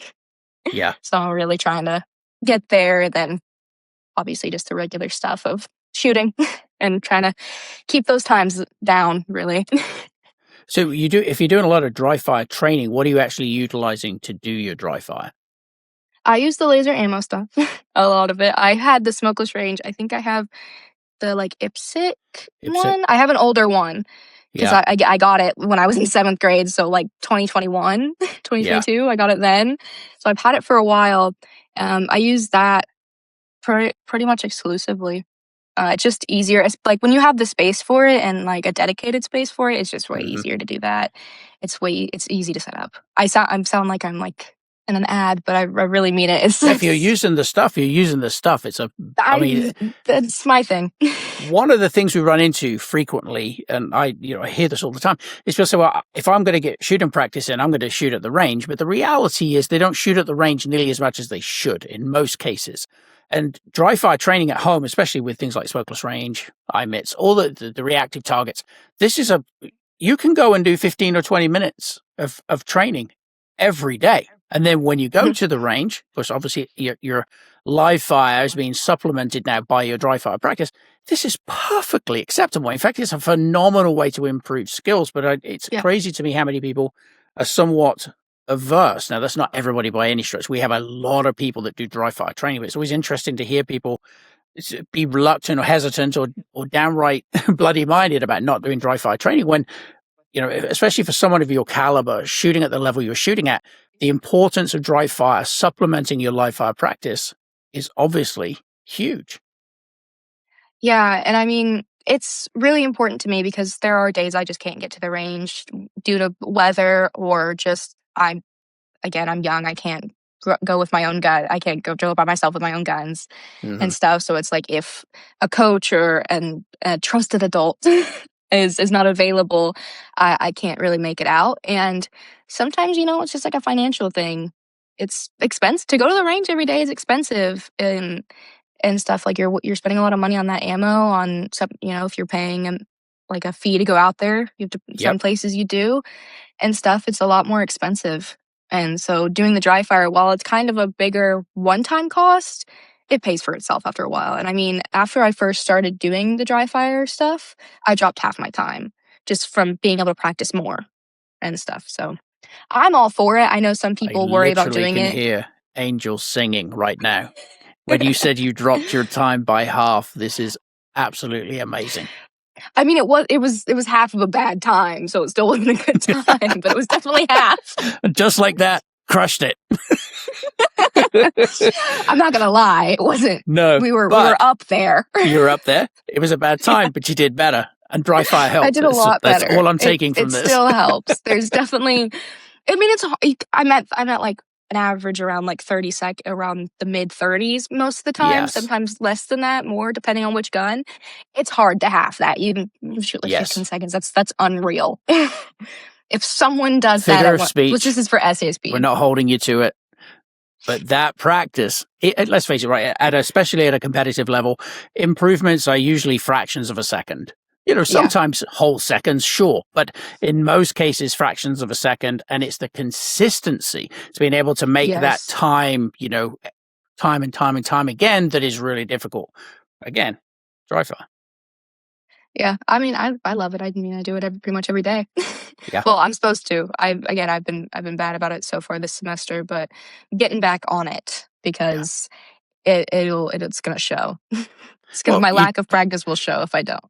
Speaker 1: Yeah.
Speaker 2: So I'm really trying to get there. And then obviously just the regular stuff of shooting and trying to keep those times down, really.
Speaker 1: So if you're doing a lot of dry fire training, what are you actually utilizing to do your dry fire?
Speaker 2: I use the laser ammo stuff, a lot of it. I had the smokeless range. I think I have the like IPSC one. I have an older one. Because I got it when I was in 7th grade, so like 2021, 2022, I got it then. So I've had it for a while. I use that pretty much exclusively. It's just easier. It's like when you have the space for it and like a dedicated space for it, it's just way easier to do that. It's easy to set up. I sound like I'm like in an ad, but I really mean it.
Speaker 1: If you're using the stuff, you're using the stuff.
Speaker 2: That's my thing.
Speaker 1: One of the things we run into frequently, and I hear this all the time, is people say, well, if I'm going to get shooting practice in, I'm going to shoot at the range. But the reality is they don't shoot at the range nearly as much as they should in most cases. And dry fire training at home, especially with things like smokeless range, IMITs, all the reactive targets, you can go and do 15 or 20 minutes of training every day. And then when you go to the range, because obviously your live fire is being supplemented now by your dry fire practice, this is perfectly acceptable. In fact, it's a phenomenal way to improve skills, but it's crazy to me how many people are somewhat averse. Now, that's not everybody by any stretch. We have a lot of people that do dry fire training, but it's always interesting to hear people be reluctant or hesitant or downright bloody minded about not doing dry fire training when, especially for someone of your caliber, shooting at the level you're shooting at, the importance of dry fire supplementing your live fire practice is obviously huge.
Speaker 2: Yeah, and I mean, it's really important to me because there are days I just can't get to the range due to weather or just I'm young. I can't go with my own gun. I can't go drill by myself with my own guns and stuff. So it's like if a coach or a trusted adult is not available, I can't really make it out. And sometimes, it's just like a financial thing. It's expensive to go to the range every day is expensive and stuff. Like you're spending a lot of money on that ammo on some, if you're paying like a fee to go out there, you have to some places you do and stuff, it's a lot more expensive. And so doing the dry fire, while it's kind of a bigger one-time cost, it pays for itself after a while. And I mean, after I first started doing the dry fire stuff, I dropped half my time just from being able to practice more and stuff. So I'm all for it. I know some people worry about doing
Speaker 1: I
Speaker 2: it.
Speaker 1: can hear angels singing right now. When you said you dropped your time by half, this is absolutely amazing.
Speaker 2: I mean, it was half of a bad time, so it still wasn't a good time, but it was definitely half.
Speaker 1: Just like that, crushed it.
Speaker 2: I'm not gonna lie, it wasn't.
Speaker 1: No,
Speaker 2: we were up there.
Speaker 1: You were up there. It was a bad time, but you did better. And dry fire helped.
Speaker 2: I did a lot better.
Speaker 1: That's all I'm taking from this.
Speaker 2: It still helps. There's definitely. I mean, I'm at like an average around like 30 around the mid 30s most of the time.
Speaker 1: Yes.
Speaker 2: Sometimes less than that, more depending on which gun. It's hard to half that. You can shoot like 15 seconds. That's unreal. If someone does
Speaker 1: Figure
Speaker 2: that,
Speaker 1: of speech.
Speaker 2: which this is for SASP.
Speaker 1: We're not holding you to it. But that practice, let's face it, right, especially at a competitive level, improvements are usually fractions of a second. Sometimes whole seconds, sure, but in most cases, fractions of a second, and it's the consistency to being able to make that time, time and time and time again that is really difficult. Again, dry fire.
Speaker 2: Yeah, I mean, I love it. I mean, I do it pretty much every day.
Speaker 1: Yeah.
Speaker 2: Well, I'm supposed to. I've been bad about it so far this semester, but getting back on it because it's gonna show. My lack of practice will show if I don't.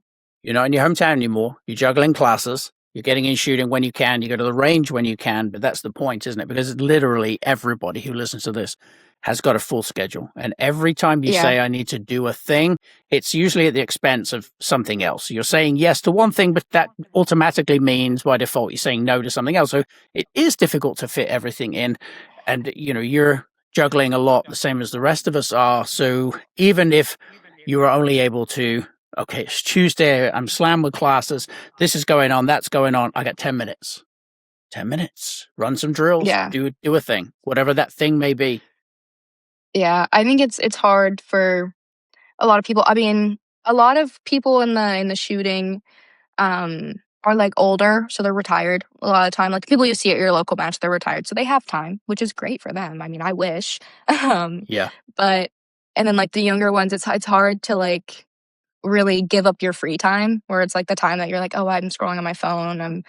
Speaker 1: You're not in your hometown anymore. You're juggling classes. You're getting in shooting when you can. You go to the range when you can. But that's the point, isn't it? Because literally everybody who listens to this has got a full schedule. And every time you say, I need to do a thing, it's usually at the expense of something else. You're saying yes to one thing, but that automatically means by default you're saying no to something else. So it is difficult to fit everything in. And, you're juggling a lot the same as the rest of us are. So even if you are only able to, okay, it's Tuesday, I'm slammed with classes, this is going on, that's going on, I got 10 minutes. 10 minutes. Run some drills, do a thing, whatever that thing may be.
Speaker 2: Yeah, I think it's hard for a lot of people. I mean, a lot of people in the shooting are like older, so they're retired a lot of the time. Like people you see at your local match, they're retired, so they have time, which is great for them. I mean, I wish. But and then like the younger ones, it's hard to like really give up your free time where it's like the time that you're like, oh, I'm scrolling on my phone, I'm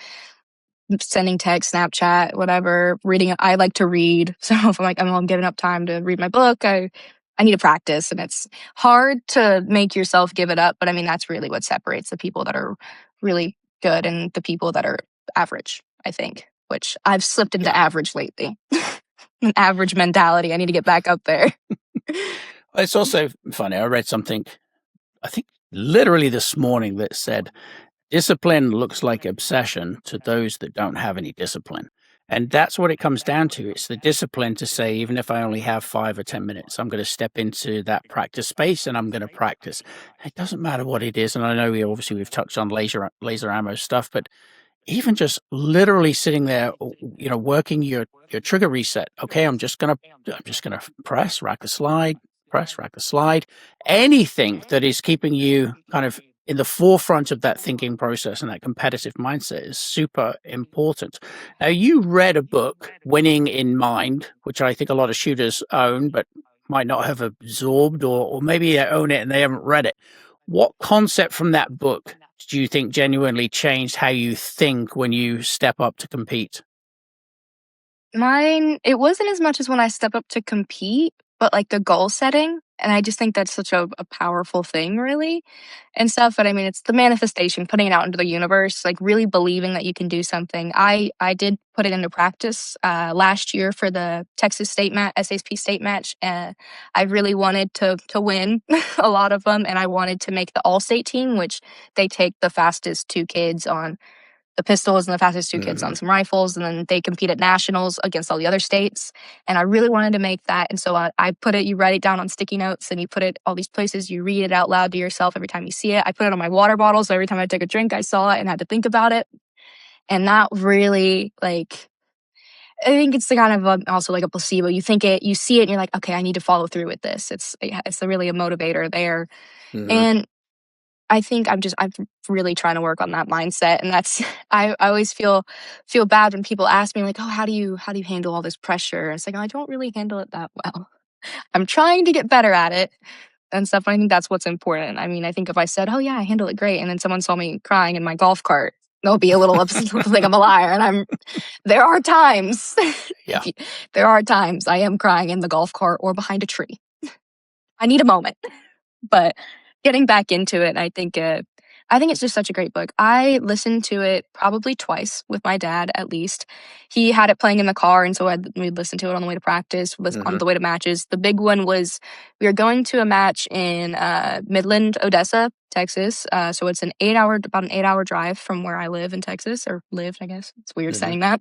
Speaker 2: sending text, Snapchat, whatever, reading. I like to read. So if I'm like, I'm giving up time to read my book, I need to practice. And it's hard to make yourself give it up. But I mean, that's really what separates the people that are really good and the people that are average, I think, which I've slipped into average lately. An average mentality. I need to get back up there.
Speaker 1: It's also funny. I read something, I think literally this morning, that said, discipline looks like obsession to those that don't have any discipline. And that's what it comes down to. It's the discipline to say, even if I only have 5 or 10 minutes, I'm going to step into that practice space and I'm going to practice. It doesn't matter what it is. And I know we've touched on laser ammo stuff, but even just literally sitting there, working your trigger reset. Okay, I'm just gonna press, rack the slide, press, rack the slide. Anything that is keeping you kind of in the forefront of that thinking process and that competitive mindset is super important. Now, you read a book, Winning in Mind, which I think a lot of shooters own, but might not have absorbed, or maybe they own it and they haven't read it. What concept from that book do you think genuinely changed how you think when you step up to compete?
Speaker 2: Mine, it wasn't as much as when I step up to compete, but like the goal setting. And I just think that's such a powerful thing, really, and stuff. But I mean, it's the manifestation, putting it out into the universe, like really believing that you can do something. I did put it into practice last year for the Texas state match, SAP state match. I really wanted to win a lot of them, and I wanted to make the all state team, which they take the fastest two kids on the pistols and the fastest two kids on some rifles, and then they compete at nationals against all the other states. And I really wanted to make that, and so I put it. You write it down on sticky notes, and you put it all these places. You read it out loud to yourself every time you see it. I put it on my water bottle, so every time I took a drink, I saw it and had to think about it. And that really, like, I think it's the kind of also like a placebo. You think it, you see it, and you're like, okay, I need to follow through with this. It's really a motivator there, and I think I'm really trying to work on that mindset. And that's, I always feel bad when people ask me like, oh, how do you handle all this pressure? And it's like, I don't really handle it that well. I'm trying to get better at it and stuff. I think that's what's important. I mean, I think if I said, oh yeah, I handle it great, and then someone saw me crying in my golf cart, they'll be a little upset, think I'm a liar. And there are times,
Speaker 1: Yeah.
Speaker 2: there are times I am crying in the golf cart or behind a tree. I need a moment. But getting back into it, I think it's just such a great book. I listened to it probably twice with my dad, at least. He had it playing in the car, and so we'd listen to it on the way to practice, on the way to matches. The big one was we were going to a match in Midland, Odessa, Texas. So it's about an 8-hour drive from where I live in Texas, or lived, I guess. It's weird saying that.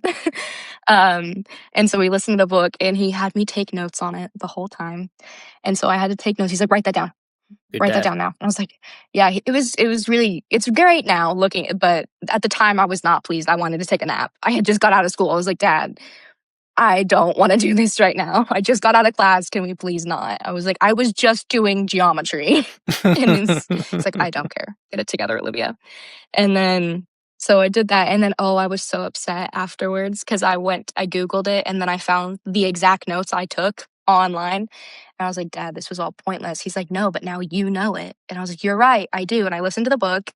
Speaker 2: And so we listened to the book, and he had me take notes on it the whole time. And so I had to take notes. He's like, write that down. Write that down now. I was like, yeah, it was really, it's great now looking, but at the time I was not pleased. I wanted to take a nap. I had just got out of school. I was like, Dad, I don't want to do this right now. I just got out of class. Can we please not? I was like, I was just doing geometry. And it's like, I don't care. Get it together, Olivia. And then, so I did that. And then, I was so upset afterwards because I Googled it, and then I found the exact notes I took online. And I was like, Dad, this was all pointless. He's like, no, but now you know it. And I was like, you're right, I do. And I listened to the book,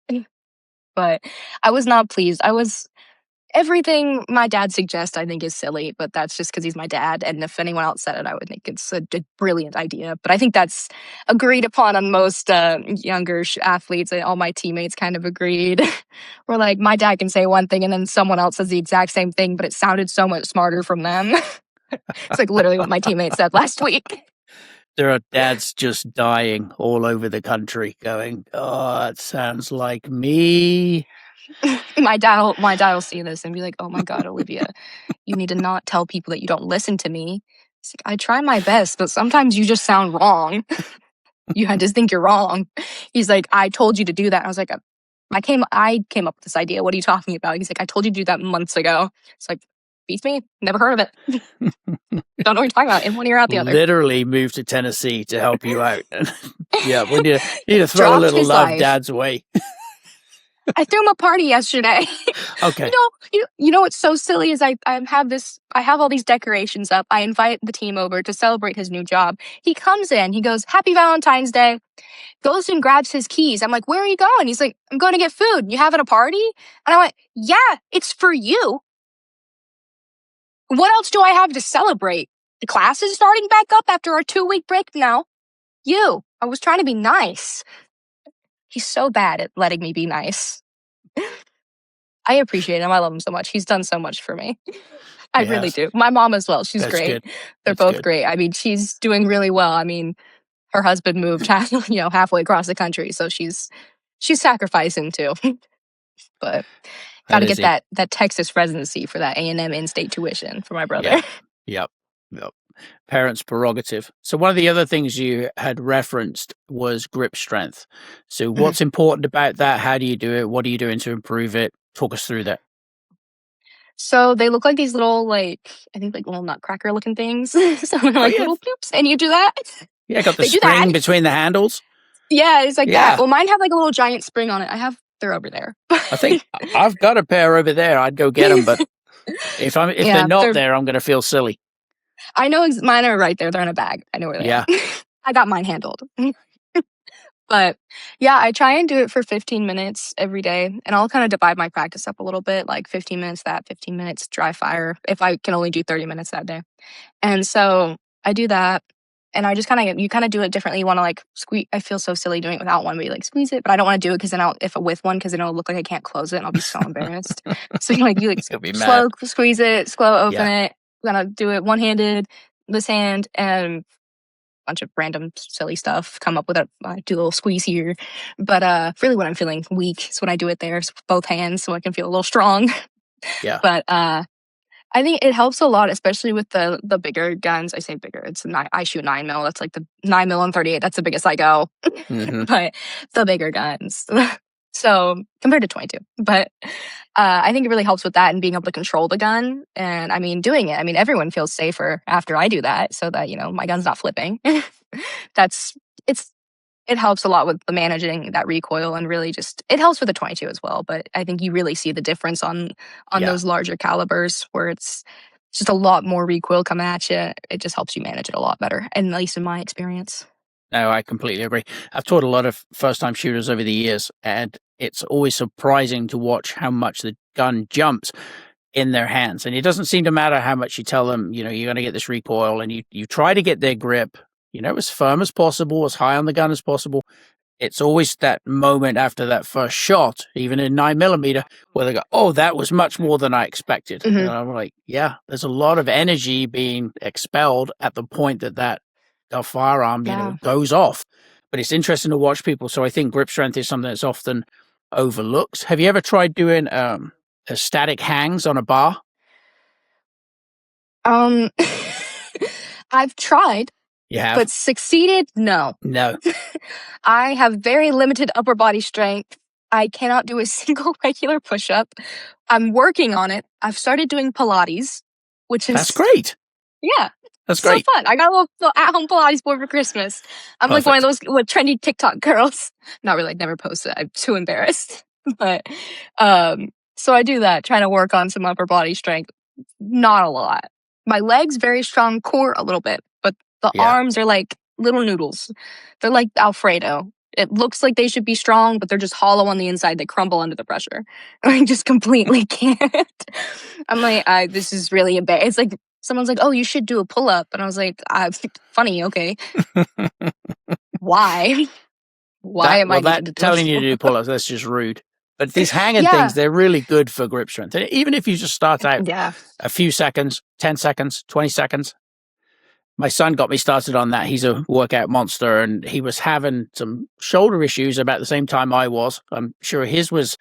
Speaker 2: but I was not pleased. Everything my dad suggests, I think, is silly, but that's just because he's my dad. And if anyone else said it, I would think it's a brilliant idea. But I think that's agreed upon on most younger athletes. And all my teammates kind of agreed. We're like, my dad can say one thing, and then someone else says the exact same thing, but it sounded so much smarter from them. It's like literally what my teammate said last week.
Speaker 1: There are dads just dying all over the country going, oh, it sounds like me.
Speaker 2: My dad will see this and be like, oh my God, Olivia, you need to not tell people that you don't listen to me. It's like, I try my best, but sometimes you just sound wrong. You just think you're wrong. He's like, I told you to do that. I was like, I came up with this idea. What are you talking about? He's like, I told you to do that months ago. It's like, beats me. Never heard of it. Don't know what you're talking about. In one ear, out the other.
Speaker 1: Literally moved to Tennessee to help you out. Yeah, we need to throw a little love Dad's way.
Speaker 2: I threw him a party yesterday.
Speaker 1: Okay.
Speaker 2: You know what's so silly is I have all these decorations up. I invite the team over to celebrate his new job. He comes in, he goes, Happy Valentine's Day, goes and grabs his keys. I'm like, where are you going? He's like, I'm going to get food. You having a party? And I went, yeah, it's for you. What else do I have to celebrate? The class is starting back up after our 2-week break now. I was trying to be nice. He's so bad at letting me be nice. I appreciate him. I love him so much. He's done so much for me. I really do. My mom as well. She's great.
Speaker 1: Good.
Speaker 2: They're both great. I mean, she's doing really well. I mean, her husband moved halfway across the country, so she's sacrificing too. But got to get that Texas residency for that A&M in-state tuition for my brother.
Speaker 1: Yep. Parents' prerogative. So one of the other things you had referenced was grip strength. So what's important about that? How do you do it? What are you doing to improve it? Talk us through that.
Speaker 2: So they look like these little, I think little nutcracker looking things. So little bloops, and you do that.
Speaker 1: Yeah, got the spring between the handles.
Speaker 2: Yeah, it's like that. Well, mine have a little giant spring on it. They're over there.
Speaker 1: I think I've got a pair over there. I'd go get them, but if they're not there, I'm going to feel silly.
Speaker 2: I know mine are right there. They're in a bag. I know where they are. I got mine handled. But yeah, I try and do it for 15 minutes every day. And I'll kind of divide my practice up a little bit, like 15 minutes that, 15 minutes dry fire, if I can only do 30 minutes that day. And so I do that. And I just you kind of do it differently. You want to like squeeze. I feel so silly doing it without one, but you like squeeze it. But I don't want to do it because then if with one, because then it'll look like I can't close it and I'll be so embarrassed. So you
Speaker 1: You'll be
Speaker 2: slow
Speaker 1: mad.
Speaker 2: squeeze it, slow open
Speaker 1: Yeah.
Speaker 2: it. I'm gonna do it one-handed, this hand, and a bunch of random silly stuff. Come up with I do a little squeeze here. But really when I'm feeling weak is when I do it there. So both hands so I can feel a little strong.
Speaker 1: Yeah.
Speaker 2: But I think it helps a lot, especially with the bigger guns. I say bigger. I shoot 9mm. That's like the 9mm and 38. That's the biggest I go.
Speaker 1: Mm-hmm.
Speaker 2: But the bigger guns. So compared to 22. But I think it really helps with that and being able to control the gun. And I mean, doing it. I mean, everyone feels safer after I do that, so that my gun's not flipping. It helps a lot with the managing that recoil, and really just it helps with the 22 as well. But I think you really see the difference on
Speaker 1: Yeah.
Speaker 2: those larger calibers where it's just a lot more recoil coming at you. It just helps you manage it a lot better, at least in my experience.
Speaker 1: No, I completely agree. I've taught a lot of first-time shooters over the years, and it's always surprising to watch how much the gun jumps in their hands. And it doesn't seem to matter how much you tell them, you're going to get this recoil, and you try to get their grip, as firm as possible, as high on the gun as possible. It's always that moment after that first shot, even in 9mm, where they go, "Oh, that was much more than I expected."
Speaker 2: Mhm.
Speaker 1: And I'm like, yeah, there's a lot of energy being expelled at the point that firearm,
Speaker 2: Yeah.
Speaker 1: goes off. But it's interesting to watch people. So I think grip strength is something that's often overlooked. Have you ever tried doing a static hangs on a bar?
Speaker 2: I've tried,
Speaker 1: You have?
Speaker 2: but succeeded? No.
Speaker 1: No.
Speaker 2: I have very limited upper body strength. I cannot do a single regular push-up. I'm working on it. I've started doing Pilates, which is
Speaker 1: That's great.
Speaker 2: Yeah.
Speaker 1: That's
Speaker 2: so
Speaker 1: great.
Speaker 2: fun. I got a little at-home Pilates board for Christmas. I'm like one of those trendy TikTok girls. Not really. I'd never post it. I'm too embarrassed. But so I do that, trying to work on some upper body strength. Not a lot. My legs very strong, core a little bit, but the arms are like little noodles. They're like Alfredo. It looks like they should be strong, but they're just hollow on the inside. They crumble under the pressure. I just completely can't. I'm like, this is really embarrassing. It's like someone's like, "Oh, you should do a pull-up," and I was like, "Funny, okay." Why? Why am I needing to do
Speaker 1: telling you to do pull-ups? That's just rude. But these hanging
Speaker 2: Yeah.
Speaker 1: things, they're really good for grip strength. And even if you just start out
Speaker 2: Yeah.
Speaker 1: a few seconds, 10 seconds, 20 seconds. My son got me started on that. He's a workout monster, and he was having some shoulder issues about the same time I was. I'm sure his was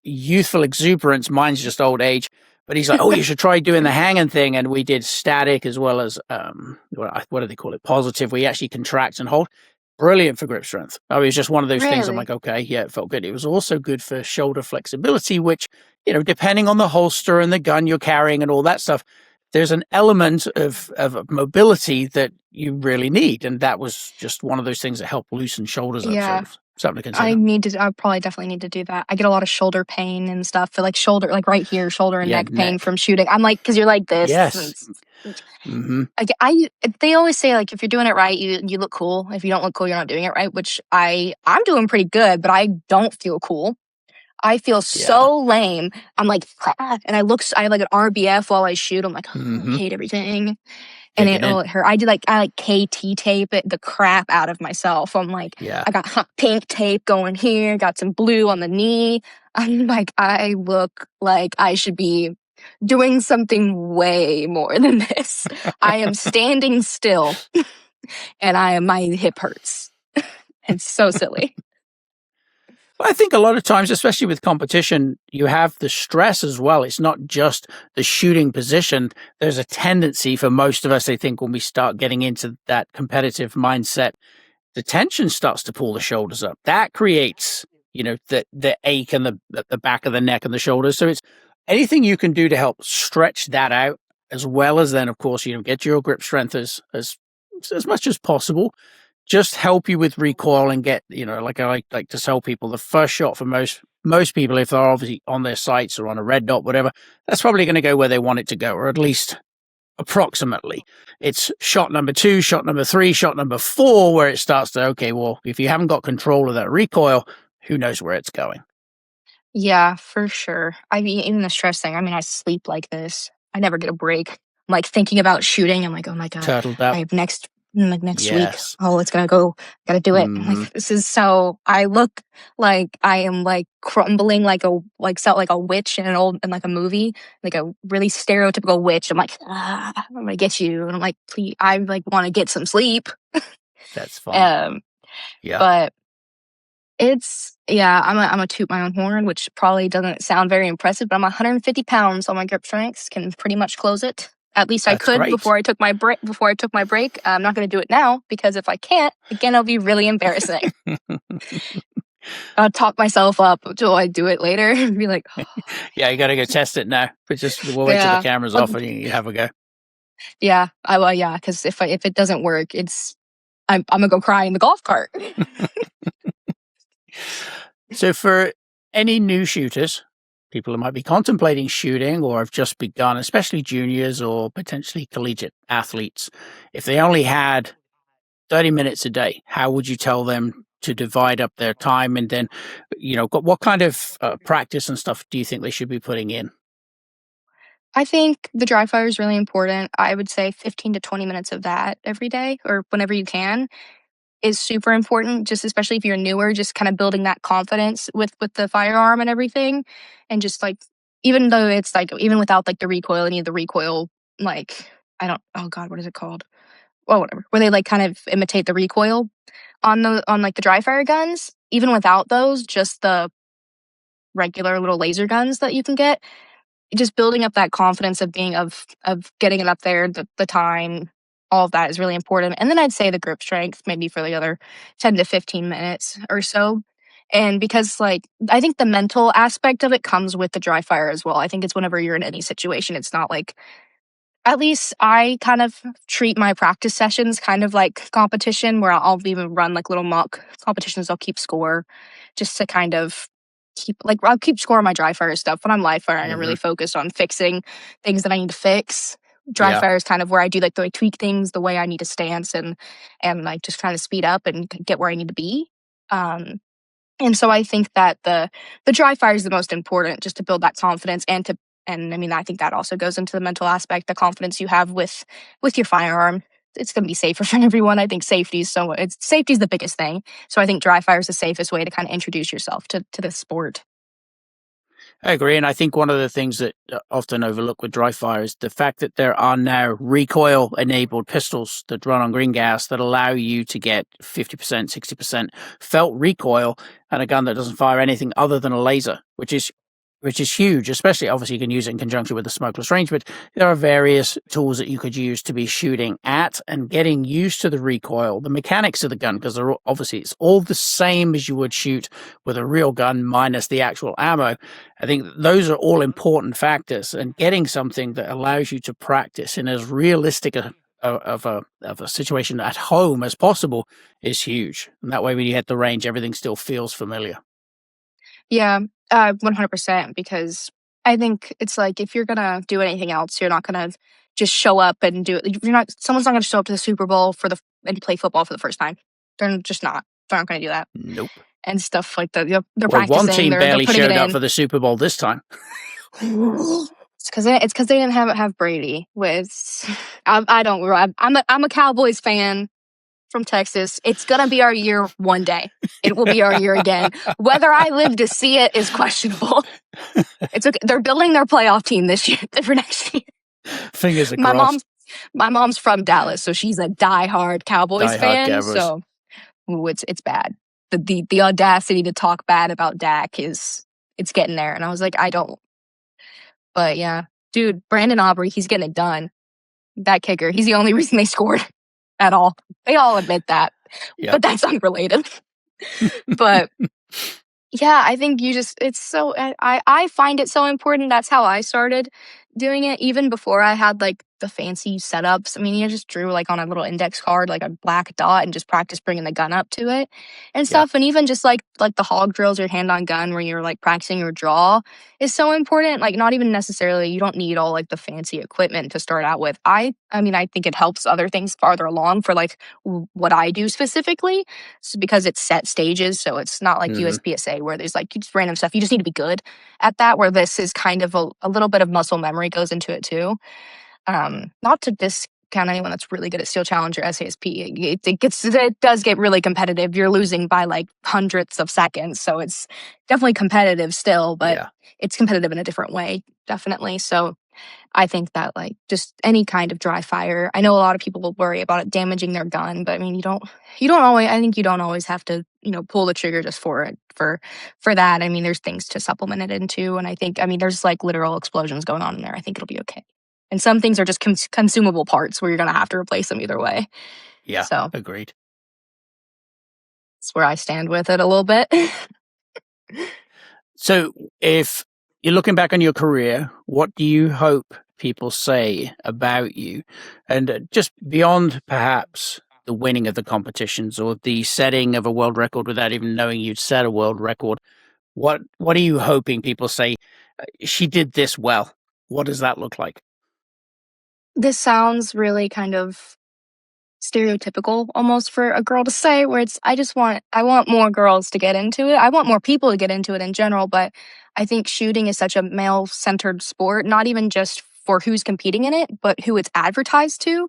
Speaker 1: youthful exuberance. Mine's just old age. But he's like, "Oh, you should try doing the hanging thing." And we did static as well as, what do they call it? Positive. We actually contract and hold. Brilliant for grip strength. I mean, it was just one of those things. I'm
Speaker 2: Really?
Speaker 1: like, okay, yeah, it felt good. It was also good for shoulder flexibility, which, depending on the holster and the gun you're carrying and all that stuff, there's an element of mobility that you really need. And that was just one of those things that help loosen shoulders up.
Speaker 2: Yeah.
Speaker 1: So something to consider.
Speaker 2: I probably definitely need to do that. I get a lot of shoulder pain and stuff for like shoulder, like right here, shoulder and
Speaker 1: Yeah,
Speaker 2: neck pain
Speaker 1: neck.
Speaker 2: from shooting. I'm like, because you're like this.
Speaker 1: Yes. Mm-hmm.
Speaker 2: They always say like if you're doing it right, you look cool. If you don't look cool, you're not doing it right. Which I'm doing pretty good, but I don't feel cool. I feel so lame. I'm like, and I have like an RBF while I shoot. I'm like, I hate everything. And it hurt. I like KT tape it the crap out of myself. I'm like, I got hot pink tape going here, got some blue on the knee. I'm like, I look like I should be doing something way more than this. I am standing still and my hip hurts. It's so silly.
Speaker 1: Well, I think a lot of times, especially with competition, you have the stress as well. It's not just the shooting position. There's a tendency for most of us, I think, when we start getting into that competitive mindset, the tension starts to pull the shoulders up. That creates, the ache and the back of the neck and the shoulders. So it's anything you can do to help stretch that out, as well as then, of course, get your grip strength as much as possible. Just help you with recoil and get, like I like to tell people, the first shot for most people, if they're obviously on their sights or on a red dot, whatever, that's probably going to go where they want it to go, or at least approximately. It's shot number 2, shot number 3, shot number 4, where it starts to, okay, well, if you haven't got control of that recoil, who knows where it's going?
Speaker 2: Yeah, for sure. I mean, even the stress thing, I sleep like this. I never get a break. I'm like thinking about shooting. I'm like, oh my God,
Speaker 1: Turtled up.
Speaker 2: I have next like next week.
Speaker 1: Yes.
Speaker 2: Oh, it's gonna go. Gotta do it. I'm
Speaker 1: Hmm.
Speaker 2: like, this is so. I look like I am like crumbling like a witch in like a movie, like a really stereotypical witch. I'm like, I'm gonna get you, and I'm like, please, I like want to get some sleep.
Speaker 1: That's fun.
Speaker 2: Um,
Speaker 1: Yeah,
Speaker 2: but it's yeah. I'm a toot my own horn, which probably doesn't sound very impressive, but I'm 150 pounds on my grip strengths. Can pretty much close it. At least I
Speaker 1: that's
Speaker 2: could
Speaker 1: great.
Speaker 2: before I took my break. I'm not going to do it now because if I can't, again, it'll be really embarrassing. I'll talk myself up until I do it later and be like,
Speaker 1: Yeah, you got to go test it now. But just we'll wait till the
Speaker 2: yeah,
Speaker 1: camera's off and you have a go.
Speaker 2: yeah, I will, yeah, because if it doesn't work, I'm gonna go cry in the golf cart.
Speaker 1: So for any new shooters, people who might be contemplating shooting or have just begun, especially juniors or potentially collegiate athletes, if they only had 30 minutes a day, how would you tell them to divide up their time? And then, what kind of practice and stuff do you think they should be putting in?
Speaker 2: I think the dry fire is really important. I would say 15 to 20 minutes of that every day or whenever you can is super important, just especially if you're newer, just kind of building that confidence with the firearm and everything. And just like, even though it's like, even without like the recoil, any of the recoil, like, I don't, oh God, what is it called? Well, whatever, where they like kind of imitate the recoil on like the dry fire guns, even without those, just the regular little laser guns that you can get, just building up that confidence of being of getting it up there, the time, all of that is really important. And then I'd say the grip strength maybe for the other 10 to 15 minutes or so. And because like I think the mental aspect of it comes with the dry fire as well. I think it's whenever you're in any situation, it's not like, at least I kind of treat my practice sessions kind of like competition where I'll even run like little mock competitions. I'll keep score just to kind of I'll keep score on my dry fire stuff. When I'm live firing, I'm
Speaker 1: Hmm.
Speaker 2: really focused on fixing things that I need to fix. Dry
Speaker 1: Yeah.
Speaker 2: fire is kind of where I do like the way I tweak things, the way I need to stance and like just kind of speed up and get where I need to be. Um, and so I think that the dry fire is the most important, just to build that confidence and I mean I think that also goes into the mental aspect, the confidence you have with your firearm. It's going to be safer for everyone. I think safety is the biggest thing. So I think dry fire is the safest way to kind of introduce yourself to the sport.
Speaker 1: I agree. And I think one of the things that often overlooked with dry fire is the fact that there are now recoil enabled pistols that run on green gas that allow you to get 50%, 60% felt recoil and a gun that doesn't fire anything other than a laser, which is huge, especially obviously you can use it in conjunction with the smokeless range, but there are various tools that you could use to be shooting at and getting used to the recoil, the mechanics of the gun, because obviously it's all the same as you would shoot with a real gun minus the actual ammo. I think those are all important factors, and getting something that allows you to practice in as realistic of a situation at home as possible is huge. And that way, when you hit the range, everything still feels familiar.
Speaker 2: Yeah, 100%, because I think it's like if you're gonna do anything else, you're not gonna just show up and do it. You're not. Someone's not gonna show up to the Super Bowl and play football for the first time. They're just not. They're not gonna do that
Speaker 1: Nope.
Speaker 2: and stuff like that. They're
Speaker 1: Well, one
Speaker 2: practicing.
Speaker 1: team
Speaker 2: They're
Speaker 1: barely
Speaker 2: putting it
Speaker 1: showed up
Speaker 2: in.
Speaker 1: for the Super Bowl this time.
Speaker 2: It's because they didn't have Brady. I don't. I'm a Cowboys fan from Texas. It's gonna be our year one day. It will be our year again. Whether I live to see it is questionable. It's okay. They're building their playoff team this year for next year.
Speaker 1: Fingers
Speaker 2: My
Speaker 1: crossed.
Speaker 2: mom's from Dallas, so she's a diehard Cowboys
Speaker 1: Die hard
Speaker 2: fan.
Speaker 1: Cowboys.
Speaker 2: So it's bad. The audacity to talk bad about Dak it's getting there. And I was like, I don't. But yeah, dude, Brandon Aubrey, he's getting it done. That kicker, he's the only reason they scored at all. They all admit that,
Speaker 1: Yep.
Speaker 2: but that's unrelated. But yeah, I think it's so, I find it so important. That's how I started doing it, even before I had like the fancy setups. I mean, you just drew like on a little index card, like a black dot, and just practice bringing the gun up to it and
Speaker 1: Yeah.
Speaker 2: stuff. And even just like the hog drills or hand on gun where you're like practicing your draw is so important. Like, not even necessarily, you don't need all like the fancy equipment to start out with. I mean, I think it helps other things farther along for like what I do specifically, because it's set stages. So it's not like
Speaker 1: Mhm.
Speaker 2: USPSA where there's like just random stuff. You just need to be good at that, where this is kind of a little bit of muscle memory goes into it too. Not to count anyone that's really good at Steel Challenger SASP. It does get really competitive. You're losing by like hundredths of seconds, so it's definitely competitive still, but
Speaker 1: Yeah.
Speaker 2: it's competitive in a different way, definitely. So I think that like just any kind of dry fire. I know a lot of people will worry about it damaging their gun, but I mean you don't always. I think you don't always have to pull the trigger just for that. I mean there's things to supplement it into, and I mean there's like literal explosions going on in there. I think it'll be okay. And some things are just consumable parts where you're gonna have to replace them either way.
Speaker 1: Yeah.
Speaker 2: So
Speaker 1: Agreed.
Speaker 2: that's where I stand with it a little bit.
Speaker 1: So if you're looking back on your career, what do you hope people say about you? And just beyond perhaps the winning of the competitions or the setting of a world record without even knowing you'd set a world record, what are you hoping people say, she did this well? What does that look like?
Speaker 2: This sounds really kind of stereotypical almost for a girl to say, where it's I want more girls to get into it. I want more people to get into it in general, but I think shooting is such a male centered sport, not even just for who's competing in it, but who it's advertised to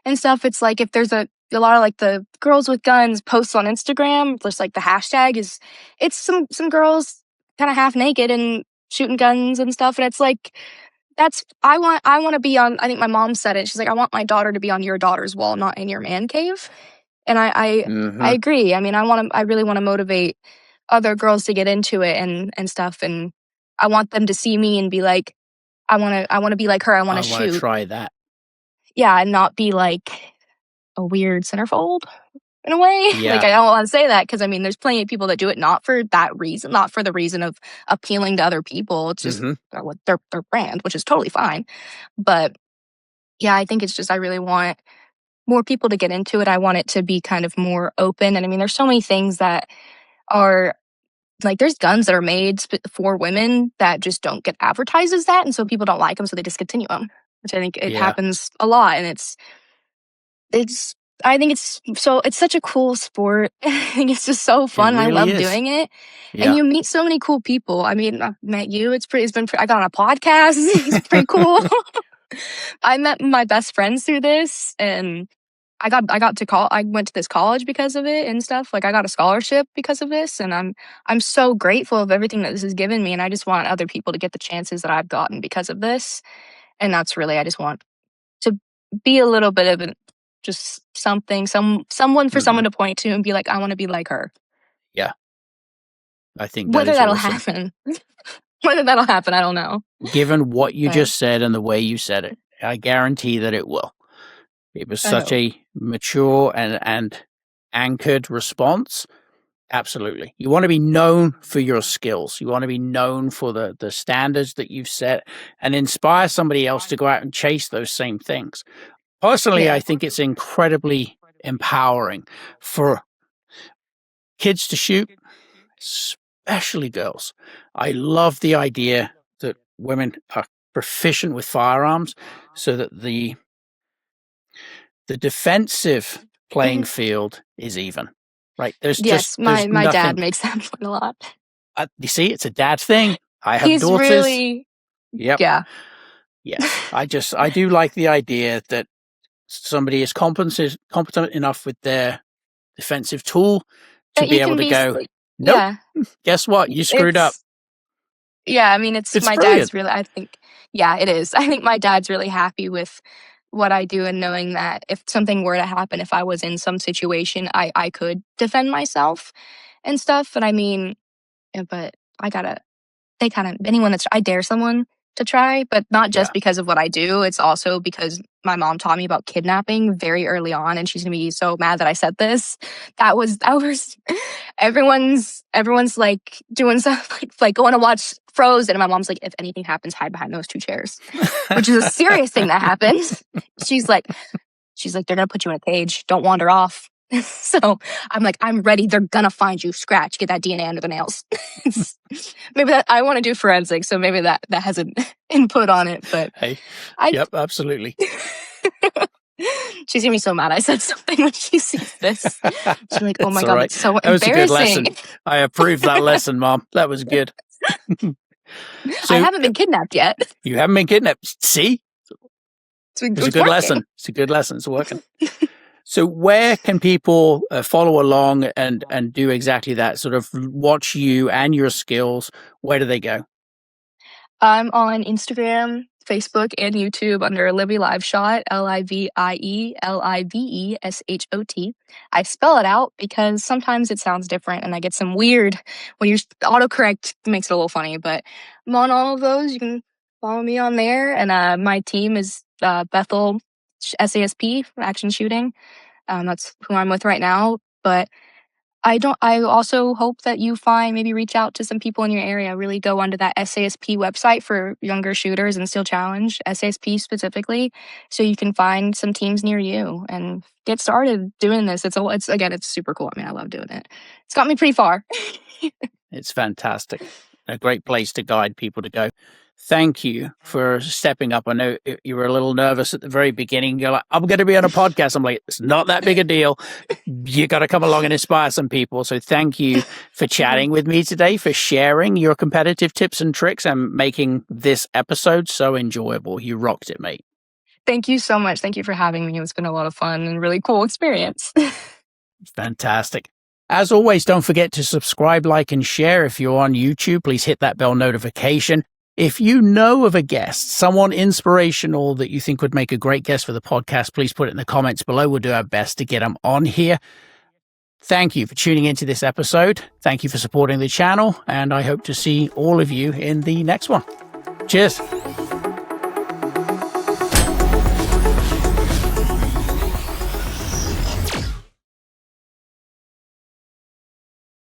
Speaker 2: and stuff. It's like if there's a lot of like the girls with guns posts on Instagram, just like the hashtag is it's some girls kind of half naked and shooting guns and stuff, and it's like that's I want to be on. I think my mom said it. She's like, I want my daughter to be on your daughter's wall, not in your man cave. And I agree. I mean, I really want to motivate other girls to get into it and stuff. And I want them to see me and be like, I want to be like her. I want to shoot.
Speaker 1: Try that.
Speaker 2: Yeah, and not be like a weird centerfold in a way.
Speaker 1: Yeah.
Speaker 2: Like I don't want to say that because I mean, there's plenty of people that do it not for that reason, not for the reason of appealing to other people. It's just their brand, which is totally fine. But yeah, I think it's just I really want more people to get into it. I want it to be kind of more open. And I mean, there's so many things that are like there's guns that are made for women that just don't get advertised as that, and so people don't like them, so they discontinue them. Which I think it happens a lot, and it's I think it's such a cool sport. I think it's just so fun.
Speaker 1: Really
Speaker 2: I love
Speaker 1: is.
Speaker 2: doing it.
Speaker 1: Yeah.
Speaker 2: And you meet so many cool people. I mean, I've met you. I got on a podcast. It's pretty cool. I met my best friends through this, and I went to this college because of it and stuff. Like I got a scholarship because of this, and I'm so grateful of everything that this has given me, and I just want other people to get the chances that I've gotten because of this. And that's really I just want to be a little bit of just something, someone for someone to point to and be like, I want to be like her.
Speaker 1: Yeah. I think
Speaker 2: whether that'll happen. Whether that'll happen, I don't know.
Speaker 1: Given what you just said and the way you said it, I guarantee that it will. It was such a mature and anchored response. Absolutely. You want to be known for your skills. You want to be known for the standards that you've set and inspire somebody else to go out and chase those same things. Personally, I think it's incredibly empowering for kids to shoot, especially girls. I love the idea that women are proficient with firearms so that the defensive playing field is even. Right? There's
Speaker 2: my
Speaker 1: nothing.
Speaker 2: Dad makes that point a lot.
Speaker 1: You see, it's a dad thing. I have
Speaker 2: He's
Speaker 1: daughters.
Speaker 2: Really,
Speaker 1: yep.
Speaker 2: Yeah.
Speaker 1: Yes. I do like the idea that somebody is competent enough with their defensive tool to be able to go, nope, guess what? You screwed up.
Speaker 2: Yeah, I mean, it's my
Speaker 1: brilliant.
Speaker 2: Dad's really, I think, yeah, it is. I think my dad's really happy with what I do and knowing that if something were to happen, if I was in some situation, I could defend myself and stuff. And I mean, but anyone I dare someone to try, but not just because of what I do. It's also because my mom taught me about kidnapping very early on, and she's gonna be so mad that I said this. That was everyone's like doing stuff like going to watch Frozen, and my mom's like, if anything happens, hide behind those 2 chairs, which is a serious thing that happens. She's like, they're gonna put you in a cage. Don't wander off. So I'm like, I'm ready. They're gonna find you. Scratch. Get that DNA under the nails. Maybe I want to do forensics, so maybe that has an input on it. But
Speaker 1: hey, yep, absolutely.
Speaker 2: She's gonna be so mad I said something when she sees this. She's like, oh my God, it's so
Speaker 1: that was
Speaker 2: embarrassing.
Speaker 1: A good lesson. I approve that lesson, Mom. That was good.
Speaker 2: So, I haven't been kidnapped yet.
Speaker 1: You haven't been kidnapped. See? It's a good lesson. It's a good lesson. It's working. So where can people follow along and do exactly that, sort of watch you and your skills? Where do they go?
Speaker 2: I'm on Instagram, Facebook, and YouTube under Olivia Liveshot, Livieliveshot. I spell it out because sometimes it sounds different and I get some weird, when your autocorrect makes it a little funny, but I'm on all of those. You can follow me on there. And my team is Bethel SASP, Action Shooting. That's who I'm with right now. But I also hope that you maybe reach out to some people in your area. Really go onto that SASP website for younger shooters and Steel Challenge, SASP specifically, so you can find some teams near you and get started doing this. It's super cool. I mean, I love doing it. It's got me pretty far.
Speaker 1: It's fantastic. A great place to guide people to go. Thank you for stepping up. I know you were a little nervous at the very beginning. You're like, I'm going to be on a podcast. I'm like, it's not that big a deal. You got to come along and inspire some people. So thank you for chatting with me today, for sharing your competitive tips and tricks and making this episode so enjoyable. You rocked it, mate.
Speaker 2: Thank you so much. Thank you for having me. It's been a lot of fun and really cool experience.
Speaker 1: Fantastic. As always, don't forget to subscribe, like, and share. If you're on YouTube, please hit that bell notification. If you know of a guest, someone inspirational that you think would make a great guest for the podcast, please put it in the comments below. We'll do our best to get them on here. Thank you for tuning into this episode. Thank you for supporting the channel, and I hope to see all of you in the next one. Cheers.